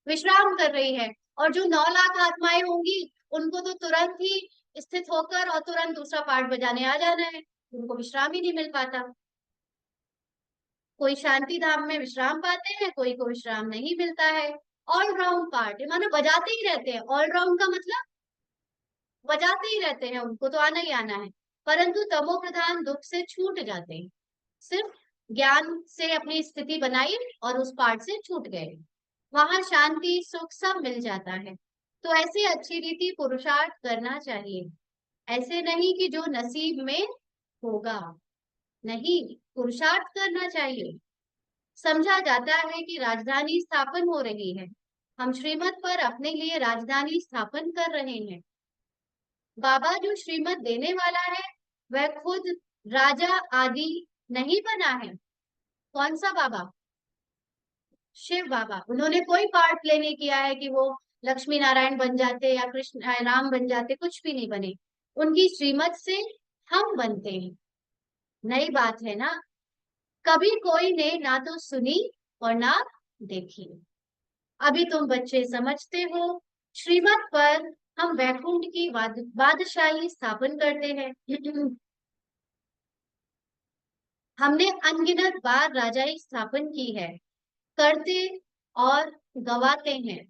विश्राम कर रही है, और जो 9 लाख आत्माएं होंगी उनको तो तुरंत ही स्थित होकर और तुरंत दूसरा पार्ट बजाने आ जाना है, उनको विश्राम ही नहीं मिल पाता। कोई शांति धाम में विश्राम पाते हैं, कोई को विश्राम नहीं मिलता है। ऑलराउंड पार्ट है, मानो बजाते ही रहते हैं। ऑलराउंड का मतलब बजाते ही रहते हैं, उनको तो आना ही आना है, परंतु तमो प्रधान दुख से छूट जाते हैं। सिर्फ ज्ञान से अपनी स्थिति बनाई और उस पार्ट से छूट गए, वहां शांति सुख सब मिल जाता है। तो ऐसे अच्छी रीति पुरुषार्थ करना चाहिए, ऐसे नहीं कि जो नसीब में होगा, नहीं, पुरुषार्थ करना चाहिए। समझा जाता है कि राजधानी स्थापन हो रही है, हम श्रीमत पर अपने लिए राजधानी स्थापन कर रहे हैं। बाबा जो श्रीमत देने वाला है वह खुद राजा आदि नहीं बना है। कौन सा बाबा? शिव बाबा। उन्होंने कोई पार्ट प्ले नहीं किया है कि वो लक्ष्मी नारायण बन जाते या कृष्ण राम बन जाते, कुछ भी नहीं बने। उनकी श्रीमत से हम बनते हैं। नई बात है ना, कभी कोई ने ना तो सुनी और ना देखी। अभी तुम बच्चे समझते हो, श्रीमत पर हम वैकुंठ की बादशाही स्थापन करते हैं। हमने अनगिनत बार राजाई स्थापन की है, करते और गवाते हैं।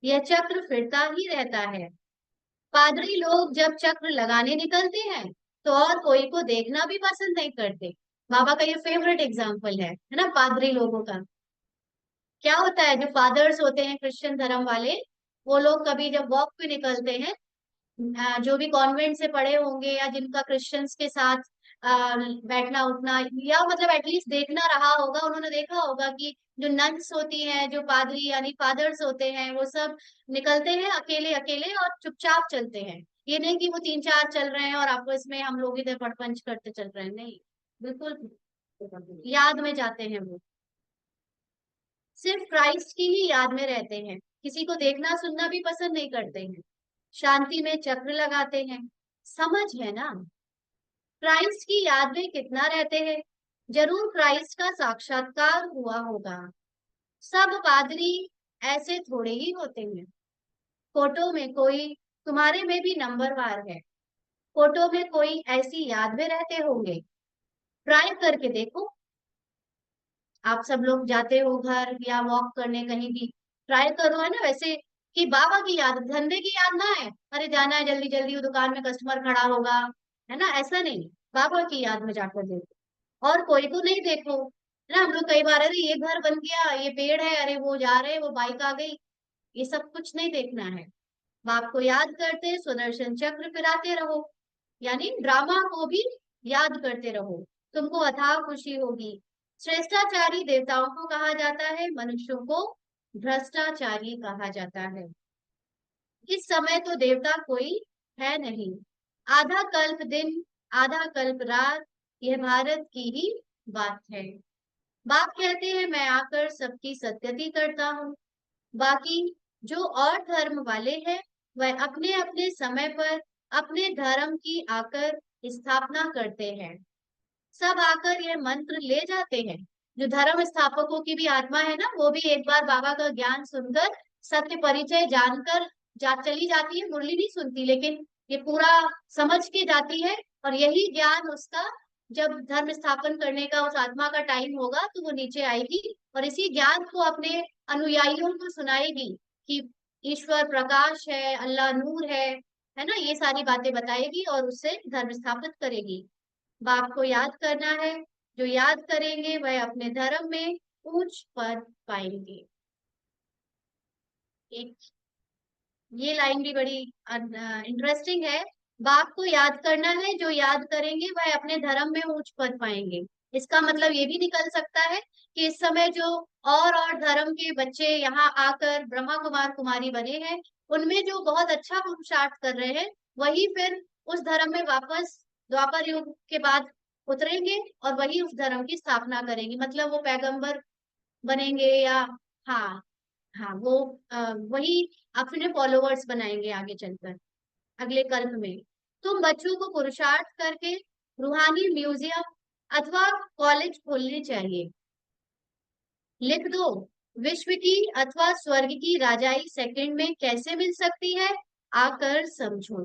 यह चक्र फिरता ही रहता है। पादरी लोग जब चक्र लगाने निकलते हैं तो और कोई को देखना भी पसंद नहीं करते। बाबा का ये फेवरेट एग्जाम्पल है ना, पादरी लोगों का। क्या होता है, जो फादर्स होते हैं क्रिश्चियन धर्म वाले, वो लोग कभी जब वॉक पे निकलते हैं, जो भी कॉन्वेंट से पढ़े होंगे या जिनका क्रिश्चियंस के साथ बैठना उठना या मतलब एटलीस्ट देखना रहा होगा, उन्होंने देखा होगा कि जो नन्स होती हैं, जो पादरी यानी फादर्स होते हैं, वो सब निकलते हैं अकेले अकेले और चुपचाप चलते हैं। ये नहीं कि वो तीन चार चल रहे हैं और आपस में हम लोग इधर पड़पंच करते चल रहे हैं, नहीं, बिल्कुल याद में जाते हैं वो। सिर्फ क्राइस्ट की ही याद में रहते हैं, किसी को देखना सुनना भी पसंद नहीं करते हैं। शांति में चक्र लगाते हैं। समझ है ना, क्राइस्ट की याद में कितना रहते हैं। जरूर क्राइस्ट का साक्षात्कार हुआ होगा। सब पादरी ऐसे थोड़े ही होते हैं। फोटो में कोई तुम्हारे में भी नंबरवार है। फोटो में कोई ऐसी याद में रहते होंगे। ट्राई करके देखो। आप सब लोग जाते हो घर या वॉक करने कहीं भी, ट्राई करो है ना वैसे, कि बाबा की याद, धंधे की याद ना है, अरे जाना है जल्दी जल्दी, वो दुकान में कस्टमर खड़ा होगा, है ना, ऐसा नहीं। बाबा की याद में जाकर देखो और कोई को नहीं देखो, है ना। हम लोग कई बार, अरे ये घर बन गया, ये पेड़ है, अरे वो जा रहे, वो बाइक आ गई, ये सब कुछ नहीं देखना है। बाप को याद करते सुदर्शन चक्र फिराते रहो, यानी ड्रामा को भी याद करते रहो, तुमको अथाह खुशी होगी। श्रेष्ठाचारी देवताओं को कहा जाता है, मनुष्यों को भ्रष्टाचारी कहा जाता है। इस समय तो देवता कोई है नहीं। आधा कल्प दिन, आधा कल्प रात, यह भारत की ही बात है। बाप कहते हैं, मैं आकर सबकी सद्गति करता हूँ। बाकी जो और धर्म वाले हैं, वह अपने अपने समय पर अपने धर्म की आकर स्थापना करते हैं। सब आकर यह मंत्र ले जाते हैं। जो धर्म स्थापकों की भी आत्मा है ना, वो भी एक बार बाबा का ज्ञान सुनकर, सत्य परिचय जानकर चली जाती है, मुरली नहीं सुनती, लेकिन ये पूरा समझ के जाती है। और यही ज्ञान उसका, जब धर्म स्थापन करने का उस आत्मा का टाइम होगा, तो वो नीचे आएगी और इसी ज्ञान को अपने अनुयायियों को सुनाएगी कि ईश्वर प्रकाश है, अल्लाह नूर है ना, ये सारी बातें बताएगी और उससे धर्म स्थापित करेगी। बाप को याद करना है। जो याद करेंगे वह अपने धर्म में उच्च पद पाएंगे। एक ये लाइन भी बड़ी इंटरेस्टिंग है। बाप को याद करना है, जो याद करेंगे वह अपने धर्म में उच्च पद पाएंगे। इसका मतलब ये भी निकल सकता है कि इस समय जो और धर्म के बच्चे यहाँ आकर ब्रह्मा कुमार कुमारी बने हैं, उनमें जो बहुत अच्छा पुरुषार्थ कर रहे हैं, वही फिर उस धर्म में वापस द्वापर युग के बाद उतरेंगे और वही उस धर्म की स्थापना करेंगे। मतलब वो पैगंबर बनेंगे या, हाँ, हाँ, वो वही अपने फॉलोवर्स बनाएंगे आगे चलकर अगले कल्प में। तुम बच्चों को पुरुषार्थ करके रूहानी म्यूजियम अथवा कॉलेज खोलने चाहिए। लिख दो, विश्व की अथवा स्वर्ग की राजाई सेकंड में कैसे मिल सकती है, आकर समझो।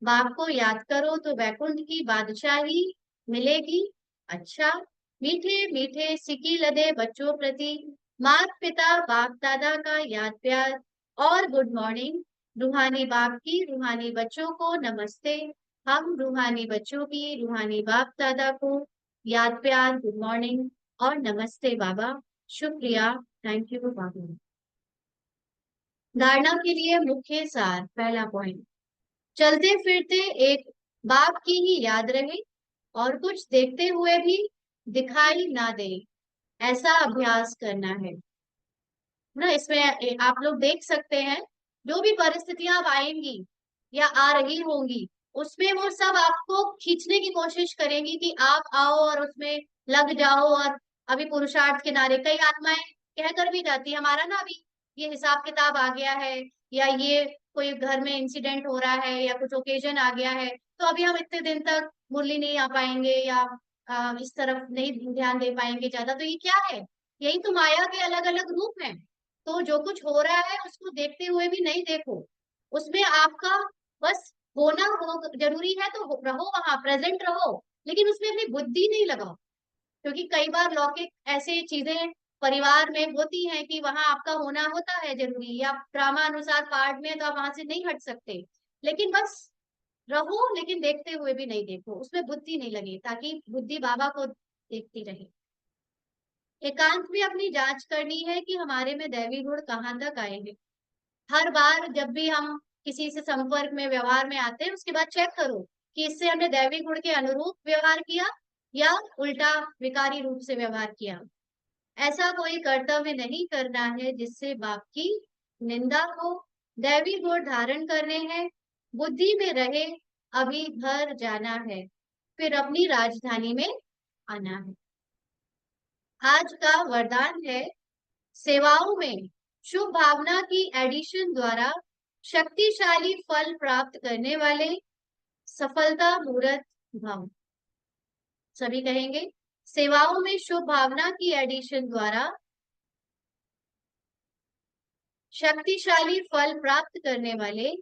बाप को याद करो तो वैकुंठ की बादशाही मिलेगी। अच्छा, मीठे मीठे सिकी लदे बच्चों प्रति माता पिता बाप दादा का याद प्यार और गुड मॉर्निंग। रूहानी बाप की रूहानी बच्चों को नमस्ते। हम रूहानी बच्चों की रूहानी बाप दादा को याद प्यार, गुड मॉर्निंग और नमस्ते बाबा। शुक्रिया, थैंक यू बाबा। धारणा के लिए मुख्य सार, पहला पॉइंट, चलते फिरते एक बाप की ही याद रहे और कुछ देखते हुए भी दिखाई ना दे, ऐसा अभ्यास करना है ना। इसमें आप लोग देख सकते हैं, जो भी परिस्थितियां अब आएंगी या आ रही होंगी, उसमें वो सब आपको खींचने की कोशिश करेंगी कि आप आओ और उसमें लग जाओ। और अभी पुरुषार्थ के नारे कई आत्माएं कहकर भी जाती है, हमारा ना अभी ये हिसाब किताब आ गया है, या ये कोई घर में इंसिडेंट हो रहा है या कुछ ओकेजन आ गया है, तो अभी हम इतने दिन तक मुरली नहीं आ पाएंगे या इस तरफ नहीं ध्यान दे पाएंगे ज्यादा। तो ये क्या है? यही तो माया के अलग अलग रूप हैं। तो जो कुछ हो रहा है उसको देखते हुए भी नहीं देखो, उसमें आपका बस होना हो जरूरी है तो रहो, वहां प्रेजेंट रहो, लेकिन उसमें अपनी बुद्धि नहीं लगाओ। क्योंकि कई बार लौकिक ऐसे चीजें परिवार में होती हैं कि वहां आपका होना होता है जरूरी, या ड्रामा अनुसार पार्ट में है, तो आप वहां से नहीं हट सकते। लेकिन बस रहो, लेकिन देखते हुए भी नहीं देखो, उसमें बुद्धि नहीं लगे, ताकि बुद्धि बाबा को देखती रहे। एकांत में अपनी जांच करनी है कि हमारे में दैवी गुण कहाँ तक आए हैं। हर बार जब भी हम किसी से संपर्क में व्यवहार में आते हैं, उसके बाद चेक करो कि इससे हमने दैवी गुण के अनुरूप व्यवहार किया या उल्टा विकारी रूप से व्यवहार किया। ऐसा कोई कर्तव्य नहीं करना है जिससे बाप की निंदा हो। दैवी गुण धारण करने हैं, बुद्धि में रहे, अभी घर जाना है, फिर अपनी राजधानी में आना है। आज का वरदान है, सेवाओं में शुभ भावना की एडिशन द्वारा शक्तिशाली फल प्राप्त करने वाले सफलता मूर्त भव। सभी कहेंगे, सेवाओं में शुभ भावना की एडिशन द्वारा शक्तिशाली फल प्राप्त करने वाले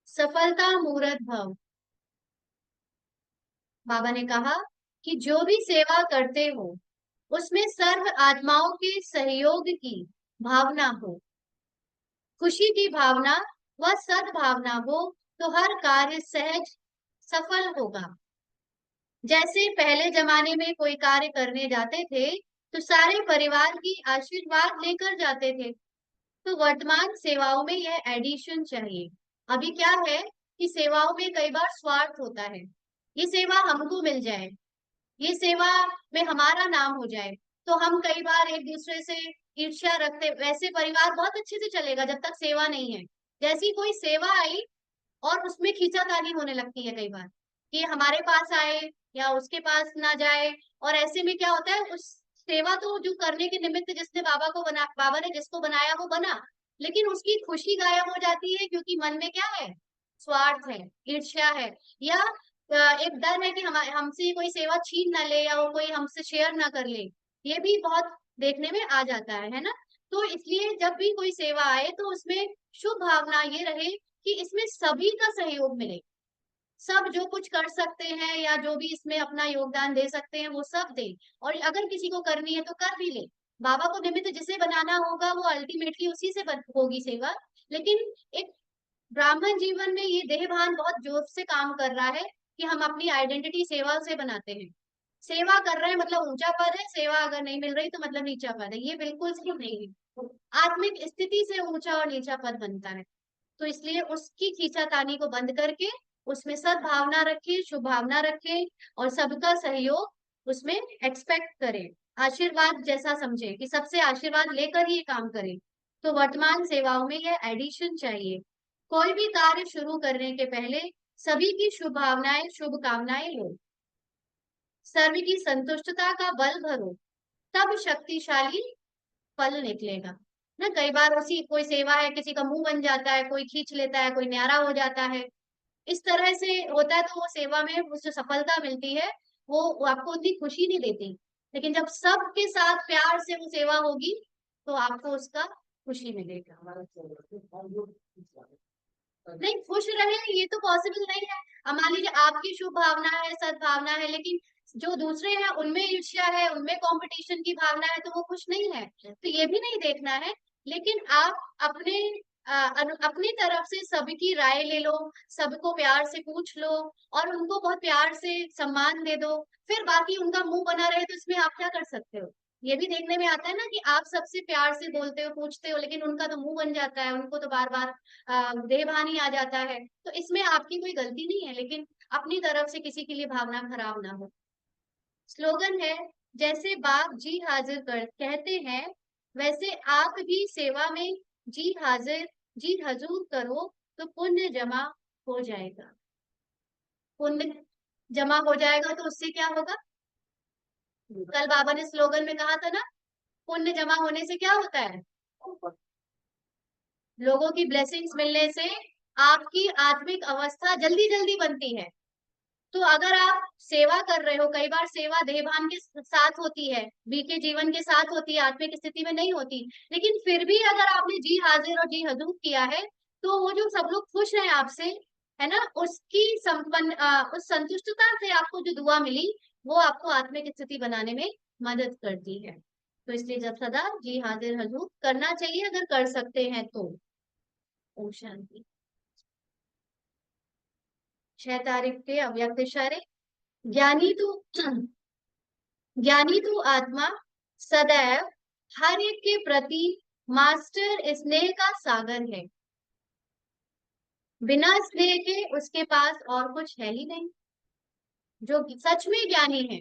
सफलता मूर्त भव। बाबा ने कहा कि जो भी सेवा करते हो उसमें सर्व आत्माओं के सहयोग की भावना हो, खुशी की भावना व सद्भावना हो, तो हर कार्य सहज सफल होगा। जैसे पहले जमाने में कोई कार्य करने जाते थे तो सारे परिवार की आशीर्वाद लेकर जाते थे, तो वर्तमान सेवाओं में यह एडिशन चाहिए। अभी क्या है कि सेवाओं में कई बार स्वार्थ होता है, ये सेवा हमको मिल जाए, ये सेवा में हमारा नाम हो जाए, तो हम कई बार एक दूसरे से ईर्ष्या रखते। वैसे परिवार बहुत अच्छे से चलेगा जब तक सेवा नहीं है, जैसी कोई सेवा आई और उसमें खींचातानी होने लगती है कई बार, कि हमारे पास आए या उसके पास ना जाए। और ऐसे में क्या होता है, उस सेवा तो जो करने के निमित्त जिसने बाबा ने जिसको बनाया वो बना, लेकिन उसकी खुशी गायब हो जाती है, क्योंकि मन में क्या है, स्वार्थ है, ईर्ष्या है, या एक डर है कि हमसे कोई सेवा छीन ना ले या वो कोई हमसे शेयर ना कर ले। ये भी बहुत देखने में आ जाता है ना। तो इसलिए जब भी कोई सेवा आए तो उसमें शुभ भावना ये रहे कि इसमें सभी का सहयोग मिले, सब जो कुछ कर सकते हैं या जो भी इसमें अपना योगदान दे सकते हैं वो सब दे। और अगर किसी को करनी है तो कर भी ले, बाबा को निमित्त जिसे बनाना होगा वो अल्टीमेटली उसी से होगी सेवा। लेकिन एक ब्राह्मण जीवन में ये देह भान बहुत जोर से काम कर रहा है कि हम अपनी आइडेंटिटी सेवा से बनाते हैं। सेवा कर रहे हैं मतलब ऊंचा पद है, सेवा अगर नहीं मिल रही तो मतलब नीचा पद है, ये बिल्कुल सही नहीं है। आत्मिक स्थिति से ऊंचा और नीचा पद बनता है। तो इसलिए उसकी खींचातानी को बंद करके उसमें सद्भावना रखें, शुभ भावना रखें, और सबका सहयोग उसमें एक्सपेक्ट करें। आशीर्वाद जैसा समझे कि सबसे आशीर्वाद लेकर ही ये काम करें। तो वर्तमान सेवाओं में यह एडिशन चाहिए। कोई भी कार्य शुरू करने के पहले सभी की शुभ भावनाएं, शुभकामनाएं लो, सर्व की संतुष्टता का बल भरो, तब शक्तिशाली फल निकलेगा ना। कई बार उसी कोई सेवा है, किसी का मुंह बन जाता है, कोई खींच लेता है, कोई न्यारा हो जाता है, इस तरह से होता है, तो वो सेवा में उसको सफलता मिलती है, वो आपको उतनी खुशी नहीं देती। लेकिन जब सबके साथ प्यार से वो सेवा होगी तो आपको उसका खुशी मिलेगा। नहीं, खुश रहे ये तो पॉसिबल नहीं है। अब मान लीजिए आपकी शुभ भावना है, सद्भावना है, लेकिन जो दूसरे हैं उनमें ईर्ष्या है, उनमें कंपटीशन की भावना है, तो वो खुश नहीं है। तो ये भी नहीं देखना है। लेकिन आप अपने अपनी तरफ से सबकी राय ले लो, सबको प्यार से पूछ लो और उनको बहुत प्यार से सम्मान दे दो। फिर बाकी उनका मुंह बना रहे तो इसमें आप क्या कर सकते हो? ये भी देखने में आता है ना कि आप सबसे प्यार से बोलते हो, पूछते हो, लेकिन उनका तो मुंह बन जाता है, उनको तो बार बार देहभानी आ जाता है। तो इसमें आपकी कोई गलती नहीं है, लेकिन अपनी तरफ से किसी के लिए भावना खराब ना हो। स्लोगन है, जैसे बाप जी हाजिर कर कहते हैं, वैसे आप भी सेवा में जी हाजिर, जी हजूर करो, तो पुण्य जमा हो जाएगा। पुण्य जमा हो जाएगा तो उससे क्या होगा? कल बाबा ने स्लोगन में कहा था ना, पुण्य जमा होने से क्या होता है? लोगों की ब्लेसिंग्स मिलने से आपकी आत्मिक अवस्था जल्दी जल्दी बनती है। तो अगर आप सेवा कर रहे हो, कई बार सेवा देहभान के साथ होती है, बीते जीवन के साथ होती है, आत्मिक स्थिति में नहीं होती, लेकिन फिर भी अगर आपने जी हाजिर और जी हजूर किया है, तो वो जो सब लोग खुश हैं आपसे, है ना, उसकी उस संतुष्टता से आपको जो दुआ मिली, वो आपको आत्मिक स्थिति बनाने में मदद करती है। तो इसलिए जब सदा जी हाजिर हजूर करना चाहिए, अगर कर सकते हैं तो। ओम शांति। 6 तारीख के अव्यक्त इशारे। ज्ञानी तो ज्ञानी तो आत्मा सदैव हर एक के प्रति मास्टर स्नेह का सागर है। बिना स्नेह के उसके पास और कुछ है ही नहीं। जो सच में ज्ञानी है,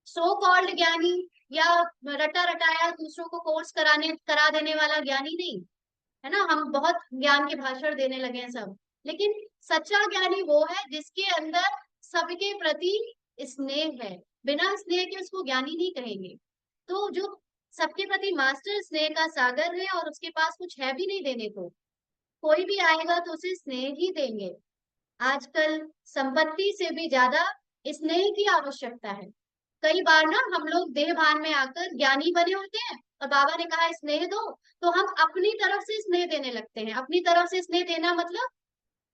सो कॉल्ड ज्ञानी, या रटा रटाया दूसरों को कोर्स करा देने वाला ज्ञानी नहीं, है ना। हम बहुत ज्ञान के भाषण देने लगे हैं सब, लेकिन सच्चा ज्ञानी वो है जिसके अंदर सबके प्रति स्नेह है। बिना स्नेह के उसको ज्ञानी नहीं कहेंगे। तो जो सबके प्रति मास्टर स्नेह का सागर है और उसके पास कुछ है भी नहीं देने को, कोई भी आएगा तो उसे स्नेह ही देंगे। आजकल संपत्ति से भी ज्यादा स्नेह की आवश्यकता है। कई बार ना हम लोग देह भान में आकर ज्ञानी बने होते हैं, और बाबा ने कहा है स्नेह दो, तो हम अपनी तरफ से स्नेह देने लगते हैं। अपनी तरफ से स्नेह देना मतलब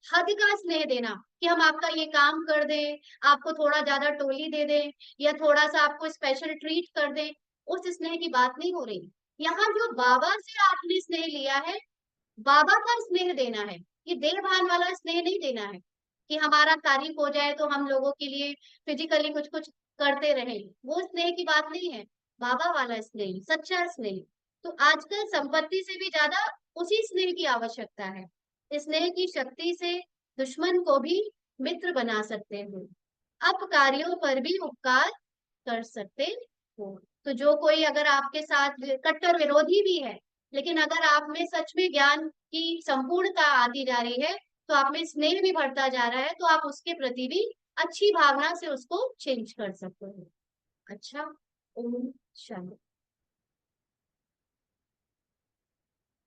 हद का स्नेह देना, कि हम आपका ये काम कर दें, आपको थोड़ा ज्यादा टोली दे दें, या थोड़ा सा आपको स्पेशल ट्रीट कर दें। उस स्नेह की बात नहीं हो रही। यहाँ जो बाबा से आपने स्नेह लिया है, बाबा का स्नेह देना है। ये देहभान वाला स्नेह नहीं देना है, कि हमारा तारीफ हो जाए तो हम लोगों के लिए फिजिकली कुछ कुछ करते रहे। वो स्नेह की बात नहीं है। बाबा वाला स्नेह, सच्चा स्नेह। तो आजकल संपत्ति से भी ज्यादा उसी स्नेह की आवश्यकता है। स्नेह की शक्ति से दुश्मन को भी मित्र बना सकते हो, अपकारियों पर भी उपकार कर सकते हो। तो जो कोई अगर आपके साथ कट्टर विरोधी भी है, लेकिन अगर आप में सच में ज्ञान की संपूर्णता आती जा रही है, तो आप में स्नेह भी बढ़ता जा रहा है, तो आप उसके प्रति भी अच्छी भावना से उसको चेंज कर सकते हो। अच्छा। ओम शांति।